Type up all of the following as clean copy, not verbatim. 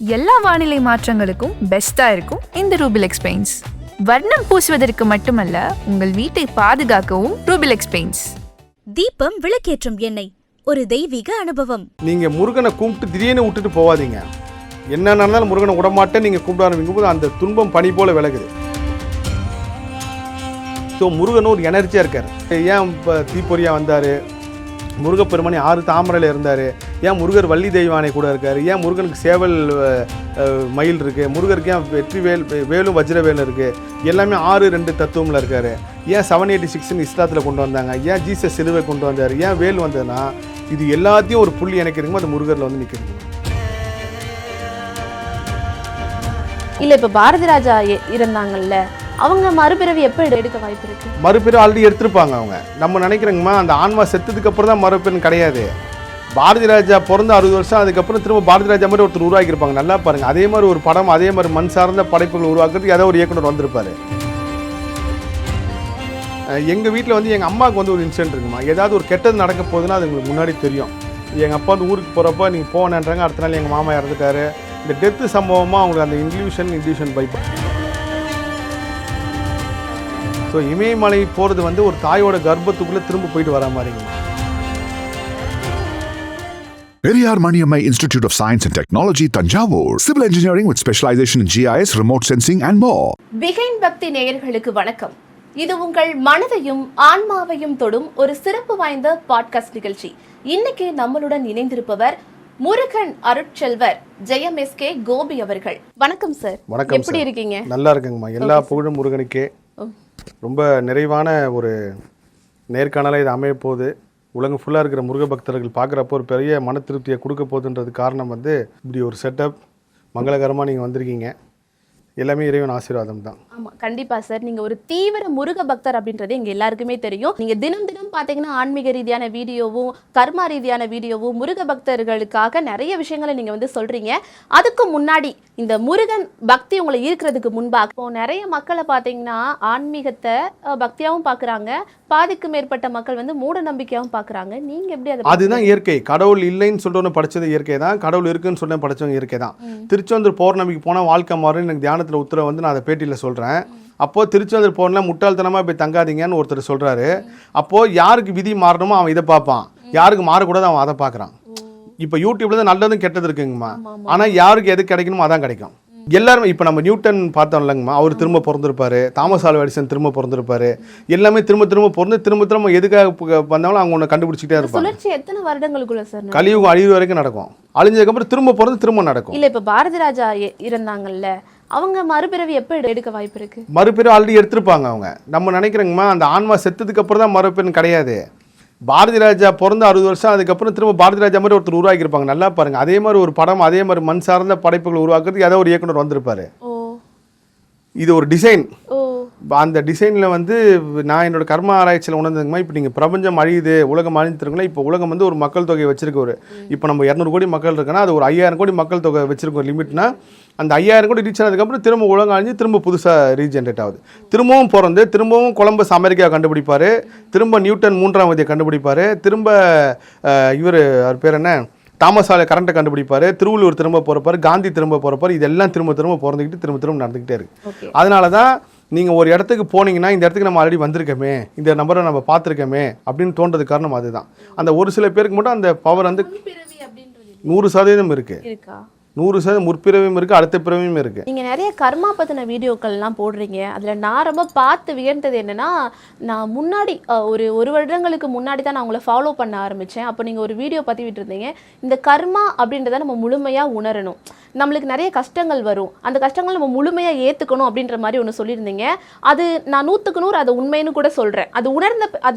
எல்லா வானிலை மாற்றங்களுக்கும் பெஸ்டா இருக்கும் இந்த ரூபிலெக்ஸ் பெயிண்ட்ஸ். வர்ணம் பூசுவதற்கு மட்டுமல்ல, உங்கள் வீட்டை பாதுகாக்கவும் ரூபிலெக்ஸ் பெயிண்ட்ஸ். தீபம் விளக்கேற்றும் எண்ணெய், ஒரு தெய்வீக அனுபவம். நீங்க முருகனை கும்பிட்டு திடீர்னு விட்டுட்டு போவாதீங்க. என்ன நடந்தாலும் முருகனை விடமாட்டேன் நீங்க கும்பிட ஆரம்பிக்கும் போது அந்த துன்பம் பனி போல விலகுது. ஸோ முருகனும் ஒரு எனர்ஜியாக இருக்கார். ஏன் இப்போ தீப்பொறியாக வந்தார், முருகப்பெருமானி 6 தாமரையில் இருந்தார், ஏன் முருகர் வள்ளி தெய்வானை கூட இருக்கார், ஏன் முருகனுக்கு சேவல் மயில் இருக்குது, முருகருக்கு ஏன் வெற்றி வேலும் வஜ்ரவேலும் இருக்குது, எல்லாமே 6-2 தத்துவமில் இருக்கார். ஏன் 786 இஸ்லாத்தில் கொண்டு வந்தாங்க, ஏன் ஜீசஸ் சிலுவை கொண்டு வந்தார், ஏன் வேல் வந்ததுன்னா இது எல்லாத்தையும் ஒரு புள்ளி இணைக்கிறதுக்கு அது முருகரில் வந்து நிற்கிறது. இல்லை, இப்போ பாரதி ராஜா இருந்தாங்கல்ல, அவங்க மறுபிறவி எப்போ எடுக்க வாய்ப்பு இருக்கு? மறுபிறவி ஆல்ரெடி எடுத்திருப்பாங்க அவங்க. நம்ம நினைக்கிறோங்கம்மா அந்த ஆன்மா செத்ததுக்கு அப்புறம் தான் மறுபிறவி கிடையாது. பாரதி ராஜா பிறந்த 60 வருஷம் அதுக்கப்புறம் திரும்ப பாரதி ராஜா மாதிரி ஒருத்தர் உருவாக்கியிருப்பாங்க. நல்லா பாருங்க, அதே மாதிரி ஒரு படம், அதே மாதிரி மண் சார்ந்த படைப்புகள் உருவாக்குறதுக்கு ஏதோ ஒரு இயக்குனர் வந்திருப்பாரு. எங்கள் வீட்டில் வந்து எங்கள் அம்மாவுக்கு வந்து ஒரு இன்சிடென்ட் இருக்குமா, ஏதாவது ஒரு கெட்டது நடக்க போகுதுன்னா அது உங்களுக்கு முன்னாடி தெரியும். எங்கள் அப்பா வந்து ஊருக்கு போகிறப்ப நீங்கள் போனேன்றாங்க, அடுத்த நாள் எங்கள் மாமா இறந்துட்டாரு. இந்த டெத்து சம்பவமாக அவங்களுக்கு அந்த இன்டியூஷன் பைப். ஸோ இமயமலை போகிறது வந்து ஒரு தாயோட கர்ப்பத்துக்குள்ளே திரும்ப போயிட்டு வர மாதிரிங்க. Periyar Maniammai Institute of Science and Technology, Tanjavur. Civil engineering with specialization in GIS, remote sensing and more. Behind பக்தி நேயர்களுக்கு வணக்கம். இது உங்கள் மனதையும் ஆன்மாவையும் தொடும் ஒரு சிறப்பு வாய்ந்த பாட்காஸ்ட் நிகழ்ச்சி. இன்னைக்கு நம்மளுடன் இணைந்திருப்பவர் முருகன் அருட்செல்வர் ஜெயம் எஸ்கே கோபி அவர்கள். வணக்கம் சார். வணக்கம். எப்படி இருக்கீங்க? நல்லா இருக்குங்கம்மா. எல்லா புகழும் முருகனுக்கே. ரொம்ப நிறைவான ஒரு நேர்காணலாக இது அமைய போகுது. உலகம் ஃபுல்லாக இருக்கிற முருக பக்தர்கள் பார்க்குறப்போ ஒரு பெரிய மன திருப்தியை கொடுக்க போகுதுன்றது காரணம் வந்து இப்படி ஒரு செட்டப் மங்களகரமாக நீங்கள் வந்திருக்கீங்க. எல்லாமே இறைவன் ஆசீர்வாதம் தான். ஆமாம், கண்டிப்பாக சார். நீங்கள் ஒரு தீவிர முருக பக்தர் அப்படின்றது எங்கள் எல்லாருக்குமே தெரியும். நீங்கள் தினம் பார்த்தீங்கன்னா ஆன்மீக ரீதியான வீடியோவும் கர்மா ரீதியான வீடியோவும் முருக பக்தர்களுக்காக நிறைய விஷயங்களை நீங்கள் வந்து சொல்கிறீங்க. அதுக்கு முன்னாடி இந்த முருகன் பக்தி உங்களை இருக்கிறதுக்கு முன்பாக இப்போ நிறைய மக்களை பார்த்தீங்கன்னா ஆன்மீகத்தை பக்தியாகவும் பார்க்குறாங்க, பாதிக்கு மேற்பட்ட மக்கள் வந்து மூட நம்பிக்கையாகவும் பார்க்குறாங்க. நீங்கள் எப்படி அதை? அதுதான் இயற்கை. கடவுள் இல்லைன்னு சொல்லிட்டு படித்தது இயற்கை தான், கடவுள் இருக்குன்னு சொன்ன படித்தவங்க இயற்கை தான். திருச்செந்தூர் பௌர்ணமிக்கு போனால் வாழ்க்கை மாறும் எனக்கு தியானத்தில் உத்தரவு வந்து நான் அதை பேட்டியில் சொல்கிறேன். அப்போது திருச்செந்தூர் போனால் முட்டாள்தனமாக போய் தங்காதீங்கன்னு ஒருத்தர் சொல்கிறாரு. அப்போது யாருக்கு விதி மாறணுமோ அவன் இதை பார்ப்பான், யாருக்கு மாறக்கூடாது அவன் அதை பார்க்குறான். இப்போ யூடியூப்ல தான் நல்லதும் கெட்டது இருக்குங்கம்மா. ஆனால் யாருக்கு எது கிடைக்கணுமோ அதான் கிடைக்கும். எல்லாருமே இப்போ நம்ம நியூட்டன் பார்த்தோம் இல்லைங்கம்மா, அவர் திரும்ப பிறந்திருப்பாரு, தாமஸ் ஆல்வா எடிசன் திரும்ப பிறந்திருப்பாரு, எல்லாமே திரும்ப பிறந்து திரும்ப எதுக்காக வந்தாலும் அவங்க ஒன்று கண்டுபிடிச்சிட்டே இருப்பாங்க. சுழற்சி எத்தனை வருடங்களுக்குள்ள சார்? கலியுகம் அழிவு வரைக்கும் நடக்கும். அழிஞ்சதுக்கப்புறம் திரும்ப பிறந்து திரும்ப நடக்கும். இல்லை, இப்போ பாரதி ராஜா இருந்தாங்கல்ல, அவங்க மறுபிறவி எப்போ எடுக்க வாய்ப்பு இருக்கு? மறுபிறவி ஆல்ரெடி எடுத்திருப்பாங்க அவங்க. நம்ம நினைக்கிறோங்கம்மா அந்த ஆன்மா செத்ததுக்கு அப்புறம் தான் மறுபிறவி கிடையாது. பாரதி ராஜா பிறந்த 60 வருஷம் அதுக்கப்புறம் திரும்ப பாரதி ராஜா மாதிரி ஒருத்தர் உருவாக்கியிருப்பாங்க. நல்லா பாருங்க, அதே மாதிரி ஒரு படம், அதே மாதிரி மண் சார்ந்த படைப்புகள் உருவாக்குறதுக்கு ஏதோ ஒரு இயக்குனர் வந்திருப்பாரு. இது ஒரு டிசைன். அந்த டிசைனில் வந்து நான் என்னோட கர்ம ஆராய்ச்சியில் உணர்ந்ததுங்கம்மா, இப்போ நீங்கள் பிரபஞ்சம் அழியுது, உலகம் அழிஞ்சிருங்களா, இப்போ உலகம் வந்து ஒரு மக்கள் தொகையை வச்சிருக்க ஒரு, இப்போ நம்ம 200 கோடி மக்கள் இருக்குன்னா அது ஒரு 5000 கோடி மக்கள் தொகை வச்சிருக்க ஒரு லிமிட்னா, அந்த 5000 கோடி ரீச் ஆனதுக்கப்புறம் திரும்ப உலகம் அழிஞ்சு திரும்ப புதுசாக ரீஜென்ரேட் ஆகுது. திரும்பவும் பிறந்து திரும்பவும் கொலம்பஸ் அமெரிக்கா கண்டுபிடிப்பார், திரும்ப நியூட்டன் 3ஆம் விதியை கண்டுபிடிப்பார், திரும்ப இவர் அவர் பேர் என்ன தாமஸ் ஆல்வா கரண்ட்டை கண்டுபிடிப்பார், திருவள்ளுவர் திரும்ப போகிறப்பார், காந்தி திரும்ப போகிறப்பார். இதெல்லாம் திரும்ப பிறந்துக்கிட்டு திரும்ப நடந்துக்கிட்டே இருக்குது. அதனால தான் நீங்கள் ஒரு இடத்துக்கு போனீங்கன்னா இந்த இடத்துக்கு நம்ம ஆல்ரெடி வந்திருக்கோமே, இந்த நம்பரை நம்ம பார்த்துருக்கோமே அப்படின்னு தோன்றதுக்கு காரணம் அதுதான். அந்த ஒரு சில பேருக்கு மட்டும் அந்த பவர் வந்து 100% இருக்குது. 100% முற்பிறவியும் இருக்குது, அடுத்த பிறவியும் இருக்குது. நீங்கள் நிறைய கர்மா பற்றின வீடியோக்கள்லாம் போடுறீங்க. அதில் நான் ரொம்ப பார்த்து வியந்தது என்னென்னா, நான் முன்னாடி ஒரு வருடங்களுக்கு முன்னாடி தான் நான் உங்களை ஃபாலோ பண்ண ஆரம்பித்தேன். அப்போ நீங்கள் ஒரு வீடியோ பற்றி விட்டுருந்தீங்க, இந்த கர்மா அப்படின்றத நம்ம முழுமையாக உணரணும், நம்மளுக்கு நிறைய கஷ்டங்கள் வரும், அந்த கஷ்டங்கள் நம்ம முழுமையாக ஏற்றுக்கணும் அப்படின்ற மாதிரி ஒன்று சொல்லியிருந்தீங்க. அது நான் 100க்கு 100 அதை உண்மைன்னு கூட சொல்கிறேன். அது உணர்ந்த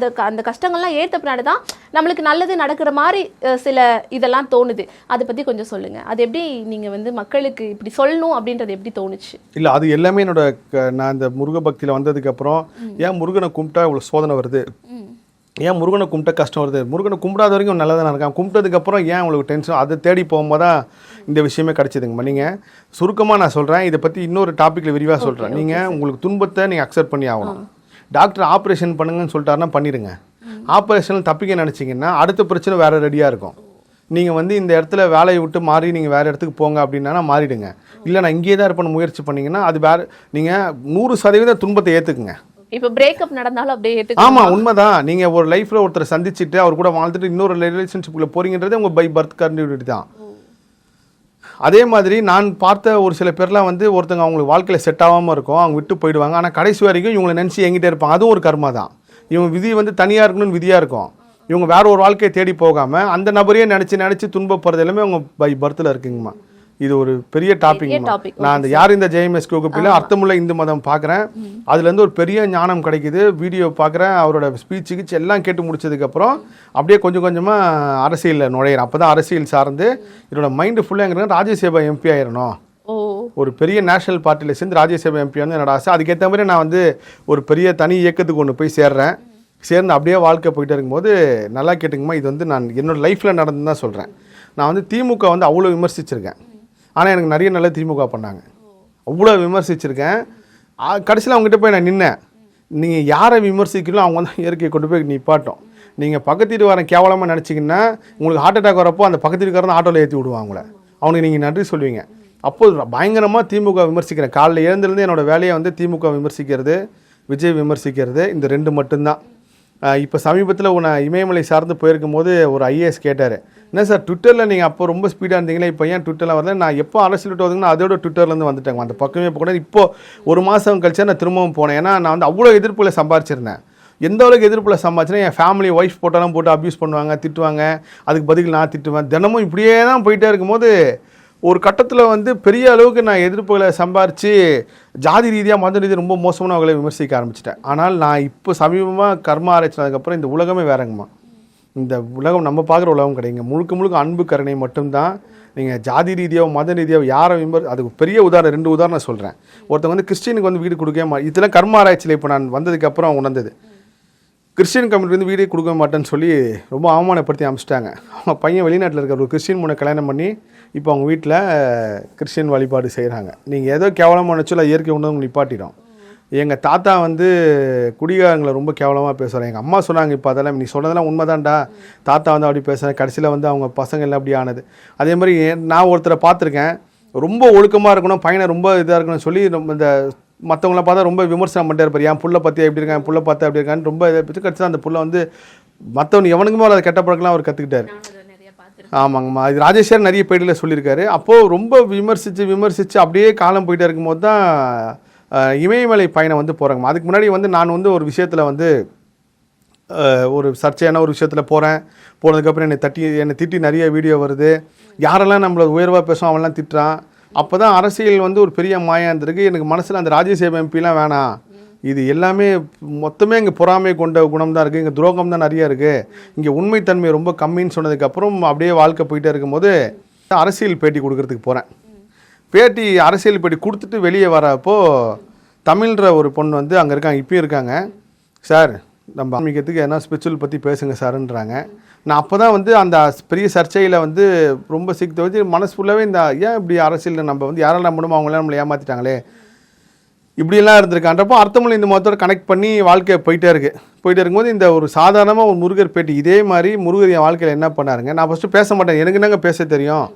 அந்த கஷ்டங்கள்லாம் ஏற்ற பின்னாடி தான் நம்மளுக்கு நல்லது நடக்கிற மாதிரி சில இதெல்லாம் தோணுது. அதை பற்றி கொஞ்சம் சொல்லுங்கள். அது எப்படி நீங்கள் வந்து மக்களுக்கு இப்படி சொல்லணும் அப்படின்றது எப்படி தோணுச்சு? இல்லை, அது எல்லாமே என்னோட நான் இந்த முருக பக்தியில் வந்ததுக்கப்புறம் ஏன் முருகனை கும்பிட்டா இவ்வளோ சோதனை வருது, ஏன் முருகனை கும்பிட்ட கஷ்டம் வருது, முருகனை கும்பிடாத வரைக்கும் நல்லா தான் இருக்கான், கும்பிட்டதுக்கப்புறம் ஏன் உங்களுக்கு டென்ஷன், அதை தேடி போகும்போது தான் இந்த விஷயமே கிடச்சிதுங்கம்மா. நீங்கள் சுருக்கமாக நான் சொல்கிறேன், இதை பற்றி இன்னொரு டாப்பிக்கில் விரிவாக சொல்கிறேன். நீங்கள் உங்களுக்கு துன்பத்தை நீங்கள் அக்செப்ட் பண்ணி ஆகணும். டாக்டர் ஆப்ரேஷன் பண்ணுங்கன்னு சொல்லிட்டாருன்னா பண்ணிடுங்க. ஆப்ரேஷன் தப்பிக்க நினச்சிங்கன்னா அடுத்த பிரச்சனை வேறு ரெடியாக இருக்கும். நீங்கள் வந்து இந்த இடத்துல வேலையை விட்டு மாறி நீங்கள் வேறு இடத்துக்கு போங்க அப்படின்னா மாறிடுங்க. இல்லை நான் இங்கேயே தான் இருப்பேன்னு முயற்சி பண்ணிங்கன்னா அது வேறு, நீங்கள் 100% துன்பத்தை ஏற்றுக்குங்க. இப்போ பிரேக்கப் நடந்தாலும் அப்படியே ஏத்துக்க. ஆமாம், உண்மைதான். நீங்கள் ஒரு லைஃப்பில் ஒருத்தரை சந்திச்சுட்டு அவர் கூட வாழ்ந்துட்டு இன்னொரு ரிலேஷன்ஷிப்பில் போறீங்கன்றதே உங்கள் பை பர்த் கண்டினியூட்டி தான். அதே மாதிரி நான் பார்த்த ஒரு சில பேர்லாம் வந்து ஒருத்தங்க அவங்களுக்கு வாழ்க்கையில் செட் ஆகாமல் இருக்கும், அவங்க விட்டு போயிடுவாங்க. ஆனால் கடைசி வரைக்கும் இவங்களை நினச்சி எங்கிட்டே இருப்பாங்க. அதுவும் ஒரு கர்மா தான். இவங்க விதி வந்து தனியாக இருக்கணும்னு விதியாக இருக்கும். இவங்க வேற ஒரு வாழ்க்கையை தேடி போகாமல் அந்த நபரையே நினச்சி துன்பப்படுறது எல்லாமே அவங்க பை பர்த்தில் இருக்குங்கம்மா. இது ஒரு பெரிய டாபிக்மா. நான் அந்த யார் இந்த ஜெயமேஸ் கோகுப்பில் அர்த்தமுள்ள இந்து மதம் பார்க்குறேன். அதுலேருந்து ஒரு பெரிய ஞானம் கிடைக்குது. வீடியோ பார்க்குறேன், அவரோட ஸ்பீச்சுக்கு எல்லாம் கேட்டு முடிச்சதுக்கப்புறம் அப்படியே கொஞ்சம் கொஞ்சமாக அரசியலில் நுழையிறேன். அப்போ தான் அரசியல் சார்ந்து என்னோட மைண்டு ஃபுல்லாக எங்கே ராஜ்யசபா எம்பி ஆயிடணும், ஒரு பெரிய நேஷனல் பார்ட்டியில் சேர்ந்து ராஜ்யசபா எம்பி வந்து என்னோட ஆசை. அதுக்கேற்ற மாதிரி நான் வந்து ஒரு பெரிய தனி இயக்கத்துக்கு ஒன்று போய் சேர்றேன். சேர்ந்து அப்படியே வாழ்க்கை போயிட்டு இருக்கும்போது நல்லா கேட்டுங்கம்மா, இது வந்து நான் என்னோடய லைஃப்பில் நடந்து தான் சொல்கிறேன். நான் வந்து திமுக வந்து அவ்வளோ விமர்சிச்சிருக்கேன். ஆனால் எனக்கு நிறைய நல்ல திமுக பண்ணாங்க, அவ்வளோ விமர்சிச்சிருக்கேன். கடைசியில் அவங்ககிட்ட போய் நான் நின்னேன். நீங்கள் யாரை விமர்சிக்கிறோம் அவங்க வந்து இயற்கையை கொண்டு போய் நிப்பாட்டும். நீங்கள் பக்கத்து வீட்டுக்காரன் கேவலமாக நினச்சிங்கன்னா உங்களுக்கு ஹார்ட் அட்டாக் வரப்போ அந்த பக்கத்து வீட்டுக்காரன் ஆட்டோவில் ஏற்றி விடுவாங்க உங்களை. அவனுக்கு நீங்கள் நன்றி சொல்லுவீங்க. அப்போது பயங்கரமாக திமுக விமர்சிக்கிறேன். காலையில் எழுந்திருந்து என்னோடய வேலையை வந்து திமுக விமர்சிக்கிறது, விஜய் விமர்சிக்கிறது, இந்த 2 மட்டும்தான். இப்போ சமீபத்தில் நான் இமயமலை சார்ந்து போயிருக்கும் போது ஒரு ஐஏஎஸ் கேட்டார், என்ன சார் ட்விட்டரில் நீங்கள் அப்போ ரொம்ப ஸ்பீடாக இருந்தீங்களே, இப்போ ஏன் ட்விட்டரில் வரல? நான் எப்போ அரசியல் விட்டு வந்தீங்கன்னா அதோட ட்விட்டர்லேருந்து வந்துட்டாங்க. அந்த பக்கமே போக இப்போது ஒரு மாதம் கழிச்சா நான் திரும்பவும் போனேன். ஏன்னா நான் வந்து அவ்வளோ எதிர்ப்புகளை சம்பாரிச்சிருந்தேன். எந்த அளவுக்கு எதிர்ப்பில் சம்பாதிச்சுன்னா என் ஃபேமிலி ஒய்ஃப் போட்டாலும் போட்டு அப்யூஸ் பண்ணுவாங்க, திட்டுவாங்க. அதுக்கு பதில் நான் திட்டுவேன். தினமும் இப்படியே தான் போயிட்டே இருக்கும்போது ஒரு கட்டத்தில் வந்து பெரிய அளவுக்கு நான் எதிர்ப்புகளை சம்பாரித்து ஜாதி ரீதியாக மத ரீதியாக ரொம்ப மோசமான வகையில் விமர்சிக்க ஆரம்பிச்சிட்டேன். ஆனால் நான் இப்போ சமீபமாக கர்மா ஆராய்ச்சினதுக்கப்புறம் இந்த உலகமே வேறங்கம்மா. இந்த உலகம் நம்ம பார்க்குற உலகம் கிடையாது. முழுக்க அன்பு கருணை மட்டும்தான். நீங்கள் ஜாதி ரீதியாக மத ரீதியாக யாரை அதுக்கு பெரிய உதாரணம் 2 உதாரணம் சொல்கிறேன். ஒருத்தவங்க வந்து கிறிஸ்டினுக்கு வந்து வீடு கொடுக்கவே இதெல்லாம் கர்மா ஆராய்ச்சியில் இப்போ நான் வந்ததுக்கப்புறம் உணர்ந்தது. கிறிஸ்டின் கம்யூனிட்டி வந்து வீடே கொடுக்க மாட்டேன்னு சொல்லி ரொம்ப அவமானப்படுத்தி அனுப்பிச்சிட்டாங்க. அவங்க பையன் வெளிநாட்டில் இருக்கிற ஒரு கிறிஸ்டின் பொண்ணை கல்யாணம் பண்ணி இப்போ அவங்க வீட்டில் கிறிஸ்டின் வழிபாடு செய்கிறாங்க. நீங்கள் ஏதோ கேவலமாக நினச்சோ இயற்கை உணவு நிப்பாட்டிடும். எங்கள் தாத்தா வந்து குடிகாரங்களை ரொம்ப கேவலமாக பேசுகிறாங்க. எங்கள் அம்மா சொன்னாங்க, இப்போ அதெல்லாம் நீ சொன்னதெல்லாம் உண்மைதான்டா, தாத்தா வந்து அப்படி பேசுகிறேன். கடைசியில் வந்து அவங்க பசங்க எல்லாம் அப்படி ஆனது. அதே மாதிரி நான் ஒருத்தரை பார்த்துருக்கேன், ரொம்ப ஒழுக்கமாக இருக்கணும், பையனை ரொம்ப இதாக இருக்கணும்னு சொல்லி இந்த மற்றவங்கள பார்த்தா ரொம்ப விமர்சனம் பண்ணிட்டே இருப்பார். என் புள்ள பற்றி எப்படி இருக்கான், என் புள்ள பார்த்தா எப்படி இருக்கான்னு ரொம்ப இதை பற்றி கடிச்சா அந்த புள்ள வந்து மற்றவன் எவனுக்குமே அதை கெட்ட பழக்கலாம் அவர் கற்றுக்கிட்டார். ஆமாங்கம்மா, இது ராஜேஸ்வர் நிறைய பேட்டில் சொல்லியிருக்காரு. அப்போது ரொம்ப விமர்சித்து அப்படியே காலம் போயிட்டே இருக்கும்போது தான் இமயமலை பயணம் வந்து போகிறாங்கம்மா. அதுக்கு முன்னாடி வந்து நான் வந்து ஒரு விஷயத்தில் வந்து ஒரு சர்ச்சையான ஒரு விஷயத்தில் போனதுக்கப்புறம் என்னை திட்டி நிறைய வீடியோ வருது. யாரெல்லாம் நம்மளை உயர்வாக பேசுவோம் அவன்லாம் திட்டுறான். அப்போ தான் அரசியல் வந்து ஒரு பெரிய மாயா இருந்திருக்கு. எனக்கு மனசில் அந்த ராஜ்யசபா எம்பிலாம் வேணாம், இது எல்லாமே மொத்தமே இங்கே பொறாமை கொண்ட குணம் தான் இருக்குது, இங்கே துரோகம் தான் நிறையா இருக்குது, இங்கே உண்மைத்தன்மை ரொம்ப கம்மின்னு சொன்னதுக்கப்புறம் அப்படியே வாழ்க்கை போயிட்டே இருக்கும்போது அரசியல் பேட்டி கொடுக்கறதுக்கு போகிறேன். அரசியல் பேட்டி கொடுத்துட்டு வெளியே வரப்போ தமிழ்ன்ற ஒரு பொண்ணு வந்து அங்கே இருக்காங்க, இப்பயும் இருக்காங்க. சார் நம்ம ஆன்மீகத்துக்கு எதனா ஸ்பிரிச்சுவல் பற்றி பேசுங்க சார்ன்றாங்க. நான் அப்போ தான் வந்து அந்த பெரிய சர்ச்சையில் வந்து ரொம்ப சிக்கிட்டு வச்சு மனசு ஃபுல்லாகவே இந்த ஏன் இப்படி அரசியலில் நம்ம வந்து யாரெல்லாம் நம்பணுமோ அவங்களாம் நம்மளை ஏமாற்றிட்டாங்களே இப்படியெல்லாம் இருந்திருக்கான்றப்போ அர்த்தமுள்ள இந்த மதத்தோட கனெக்ட் பண்ணி வாழ்க்கை போயிட்டே இருக்கும்போது இந்த ஒரு சாதாரணமாக ஒரு முருகர் பேட்டி இதே மாதிரி முருகர் என் வாழ்க்கையில் என்ன பண்ணாருங்க. நான் ஃபஸ்ட்டு பேச மாட்டேன், எனக்கு என்னங்க பேச தெரியும்,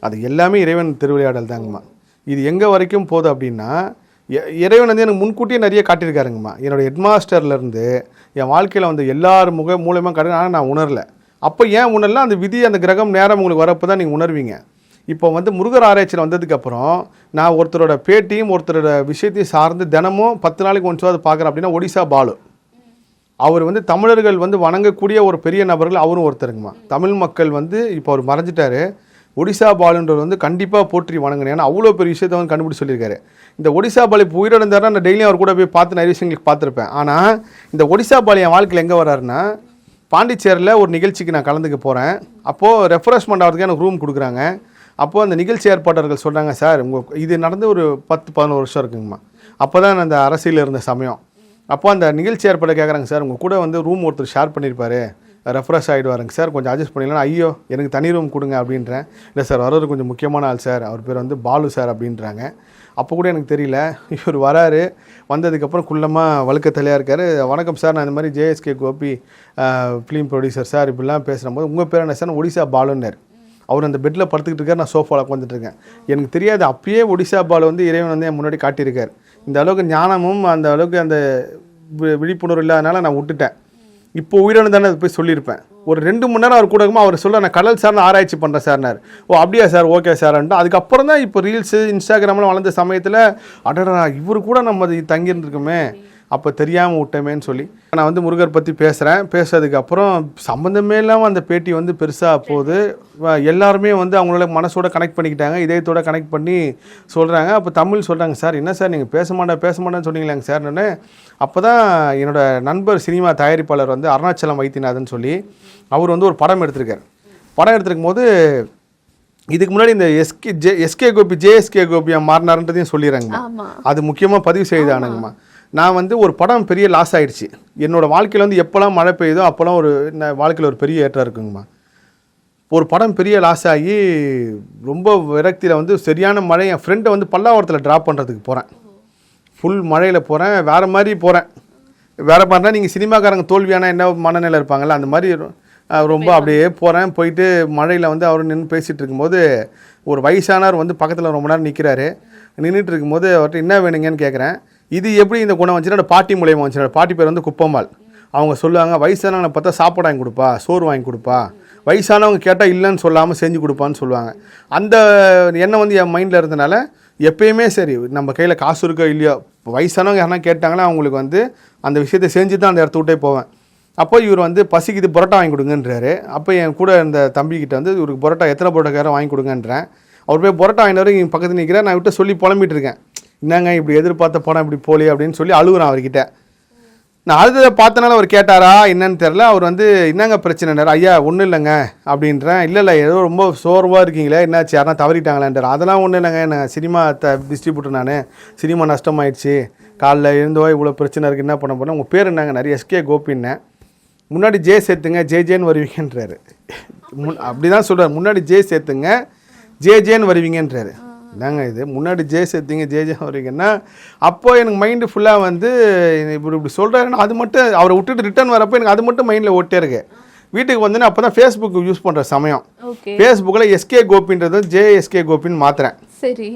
அது எல்லாமே இறைவன் திருவிளையாடல் தாங்கம்மா. இது எங்கே வரைக்கும் போகுது அப்படின்னா இறைவன் வந்து எனக்கு முன்கூட்டியே நிறைய காட்டியிருக்காருங்கம்மா. என்னோடய ஹெட்மாஸ்டர்லேருந்து என் வாழ்க்கையில் வந்து எல்லார் மூலமாக காட்டுங்க. ஆனால் நான் உணரலை. அப்போ ஏன் உணரல, அந்த விதி அந்த கிரகம் நேரம் உங்களுக்கு வரப்போ தான் நீங்கள் உணர்வீங்க. இப்போ வந்து முருகர் ஆராய்ச்சியில் வந்ததுக்கப்புறம் நான் ஒருத்தரோட பேட்டியும் ஒருத்தரோட விஷயத்தையும் சார்ந்து தினமும் 10 நாளைக்கு ஒன்றாவது பார்க்குறேன். அப்படின்னா ஒடிசா பாலு, அவர் வந்து தமிழர்கள் வந்து வணங்கக்கூடிய ஒரு பெரிய நபர்கள், அவரும் ஒருத்தருங்கம்மா. தமிழ் மக்கள் வந்து இப்போ அவர் மறைஞ்சிட்டாரு. ஒடிசா பாலுன்றவர் வந்து கண்டிப்பாக போற்றி வணங்கணும், ஏன்னா அவ்வளோ பெரிய விஷயத்தை வந்து கண்டுபிடிச்சி சொல்லியிருக்காரு. இந்த ஒடிசா பாலு இப்போ உயிரிழந்தாருன்னா நான் டெய்லியும் அவர் கூட போய் பார்த்து நிறைய விஷயங்களுக்கு பார்த்துருப்பேன். ஆனால் இந்த ஒடிசா பாலு என் வாழ்க்கையில் எங்கே வர்றாருன்னா பாண்டிச்சேரியில் ஒரு நிகழ்ச்சிக்கு நான் கலந்துக்க போகிறேன். அப்போது ரெஃப்ரெஷ்மெண்ட் ஆகிறதுக்கு எனக்கு ரூம் கொடுக்குறாங்க. அப்போது அந்த நிகழ்ச்சி ஏற்பாட்டாளர்கள் சொல்கிறாங்க, சார் இது நடந்து ஒரு 10-11 வருஷம் இருக்குங்கம்மா. அப்போ தான் அந்த அரசியலில் இருந்த சமயம். அப்போ அந்த நிகழ்ச்சி ஏற்பாடு கேட்குறாங்க, சார் உங்கள் கூட வந்து ரூம் ஒருத்தர் ஷேர் பண்ணியிருப்பாரு, ரெஃப்ரெஷ் ஆகிடுவாருங்க சார், கொஞ்சம் அட்ஜஸ்ட் பண்ணிடலாம். ஐயோ எனக்கு தனி ரூம் கொடுங்க அப்படின்றேன். இல்லை சார் வர்றது கொஞ்சம் முக்கியமான ஆள் சார், அவர் பேர் வந்து பாலு சார் அப்படின்றாங்க. அப்போ கூட எனக்கு தெரியல. இவர் வராரு, வந்ததுக்கப்புறம் குள்ளமாக வழுக்க தலையாக இருக்கார். வணக்கம் சார், நான் இந்த மாதிரி JSK Gopi film producer sir இப்படிலாம் பேசுகிற போது உங்கள் பேர் என்ன சார், ஒடிசா பாலுன்னார். அவர் அந்த பெட்டில் படுத்துக்கிட்டு இருக்கார், நான் சோஃபாவில் உட்காந்துட்டு இருக்கேன். எனக்கு தெரியாது அப்பயே ஒடிசா பால் வந்து இறைவன் வந்து என் முன்னாடி காட்டியிருக்கார். இந்த அளவுக்கு ஞானமும் அந்த அளவுக்கு அந்த விழிப்புணர்வு இல்லாதனால நான் விட்டுட்டேன். இப்போ உயிரிழந்து தானே அது போய் சொல்லியிருப்பேன். ஒரு 2 மணி நேரம் அவர் கூட அவர் சொல்ல, நான் கடல் சார்னு ஆராய்ச்சி பண்ணுறேன் சார்னார். ஓ அப்படியா சார், ஓகே சார்ன்ட்டு. அதுக்கப்புறம் தான் இப்போ ரீல்ஸு இன்ஸ்டாகிராமில் வளர்ந்த சமயத்தில் அடடா இவர் கூட நம்ம அது தங்கியிருந்துருக்கோமே, அப்போ தெரியாமல் விட்டோமேன்னு சொல்லி நான் வந்து முருகர் பற்றி பேசுகிறதுக்கப்புறம் சம்மந்தமே இல்லாமல் அந்த பேட்டி வந்து பெருசாக போகுது. எல்லாருமே வந்து அவங்களோட மனசோட கனெக்ட் பண்ணிக்கிட்டாங்க, இதயத்தோட கனெக்ட் பண்ணி சொல்கிறாங்க. அப்போ தமிழ் சொல்கிறாங்க, சார் என்ன சார் நீங்கள் பேச மாட்டேன்னு சொன்னீங்களாங்க சார்னு. அப்போ தான் என்னோட நண்பர் சினிமா தயாரிப்பாளர் வந்து அருணாச்சலம் வைத்தியநாதன் சொல்லி அவர் வந்து ஒரு படம் எடுத்திருக்கார். படம் எடுத்திருக்கும் போது இதுக்கு முன்னாடி இந்த எஸ்கே கோபி ஜேஎஸ்கே கோபியா மாறினார்ன்றதையும் சொல்லிடுறாங்கம்மா. அது முக்கியமாக பதிவு செய்தானுங்கம்மா. நான் வந்து ஒரு படம் பெரிய லாஸ் ஆகிடுச்சு. என்னோடய வாழ்க்கையில் வந்து எப்போல்லாம் மழை பெய்யுதோ அப்போல்லாம் ஒரு வாழ்க்கையில் ஒரு பெரிய ஏற்றம் இருக்குங்கம்மா. ஒரு படம் பெரிய லாஸ் ஆகி ரொம்ப விரக்தியில் வந்து சரியான மழை, என் ஃப்ரெண்டை வந்து பல்லாவரத்தில் ட்ராப் பண்ணுறதுக்கு போகிறேன். ஃபுல் மழையில் போகிறேன், வேறு மாதிரி போகிறேன். வேறு மாதிரினா நீங்கள் சினிமாக்காரங்க தோல்வியான என்ன மனநிலை இருப்பாங்கள்ல, அந்த மாதிரி ரொம்ப அப்படியே போகிறேன். போயிட்டு மழையில் வந்து அவர் நின்று பேசிகிட்டு இருக்கும்போது ஒரு வயசானவர் வந்து பக்கத்தில் ரொம்ப நேரம் நிற்கிறாரு. நின்றுட்டு இருக்கும்போது அவர்கிட்ட என்ன வேணுங்கன்னு கேட்குறேன். இது எப்படி இந்த குணம் வந்துச்சுன்னா பாட்டி மூலியமாக வந்துச்சு. பாட்டி பேர் வந்து குப்பம்மாள். அவங்க சொல்லுவாங்க, வயசானவங்களை பார்த்தா சாப்பாடு வாங்கி கொடுப்பா, சோறு வாங்கி கொடுப்பா, வயசானவங்க கேட்டால் இல்லைன்னு சொல்லாமல் செஞ்சு கொடுப்பான்னு சொல்லுவாங்க. அந்த எண்ணம் வந்து என் மைண்டில் இருந்தனால எப்பயுமே சரி, நம்ம கையில் காசு இருக்கோ இல்லையோ, வயசானவங்க யாருன்னா கேட்டாங்கன்னா அவங்களுக்கு வந்து அந்த விஷயத்தை செஞ்சு தான் அந்த இடத்த விட்டே போவேன். அப்போ இவர் வந்து பசிக்குது பரோட்டா வாங்கி கொடுங்கன்றாரு. அப்போ என் கூட இந்த தம்பிக்கிட்ட வந்து இவருக்கு பரோட்டா எத்தனை பரோட்டாக்காரன் வாங்கி கொடுங்கன்றேன். அவர் போய் பரோட்டா வாங்கினவரை இங்கே பக்கத்தில் நிற்கிறேன். நான் விட்டு சொல்லி புலம்பிட்டு இருக்கேன், என்னங்க இப்படி எதிர்பார்த்த படம் இப்படி போலி அப்படின்னு சொல்லி அழுகுறேன் அவர்கிட்ட. நான் அழுததை பார்த்தனால அவர் கேட்டாரா என்னன்னு தெரில. அவர் வந்து என்னங்க பிரச்சனைனார். ஐயா ஒன்றும் இல்லைங்க அப்படின்றேன். இல்லை ஏதோ ரொம்ப சோர்வாக இருக்கீங்களே, என்னாச்சு யாரா தவறிட்டாங்களான்றார். அதெல்லாம் ஒன்றும் இல்லைங்க, நான் சினிமா டிஸ்ட்ரிபியூட்டர், நான் சினிமா நஷ்டமாயிடுச்சு, காலைல இருந்தோ இவ்வளோ பிரச்சனை இருக்குது, என்ன பண்ண போகிறேன், உங்கள் பேர் என்னங்க, நிறைய எஸ்கே கோபின்னேன். முன்னாடி ஜே சேர்த்துங்க, ஜேன்னு வருவீங்கன்றாரு. அப்படி தான் சொல்கிறார், முன்னாடி ஜே சேர்த்துங்க ஜேன்னு வருவீங்கன்றாரு. என்னங்க இது, முன்னாடி ஜே சேர்த்திங்க ஜே வருவீங்கன்னா. அப்போ எனக்கு மைண்டு ஃபுல்லாக வந்து இப்படி சொல்கிறாருன்னா அது மட்டும் அவரை விட்டுட்டு ரிட்டர்ன் வரப்போ எனக்கு அது மட்டும் மைண்டில் ஓட்டே இருக்கு. வீட்டுக்கு வந்தோன்னே அப்போ தான் ஃபேஸ்புக் யூஸ் பண்ணுற சமயம். ஃபேஸ்புக்கில் எஸ்கே கோபின்றது ஜேஎஸ்கே கோபின்னு மாற்றுறேன். சரி,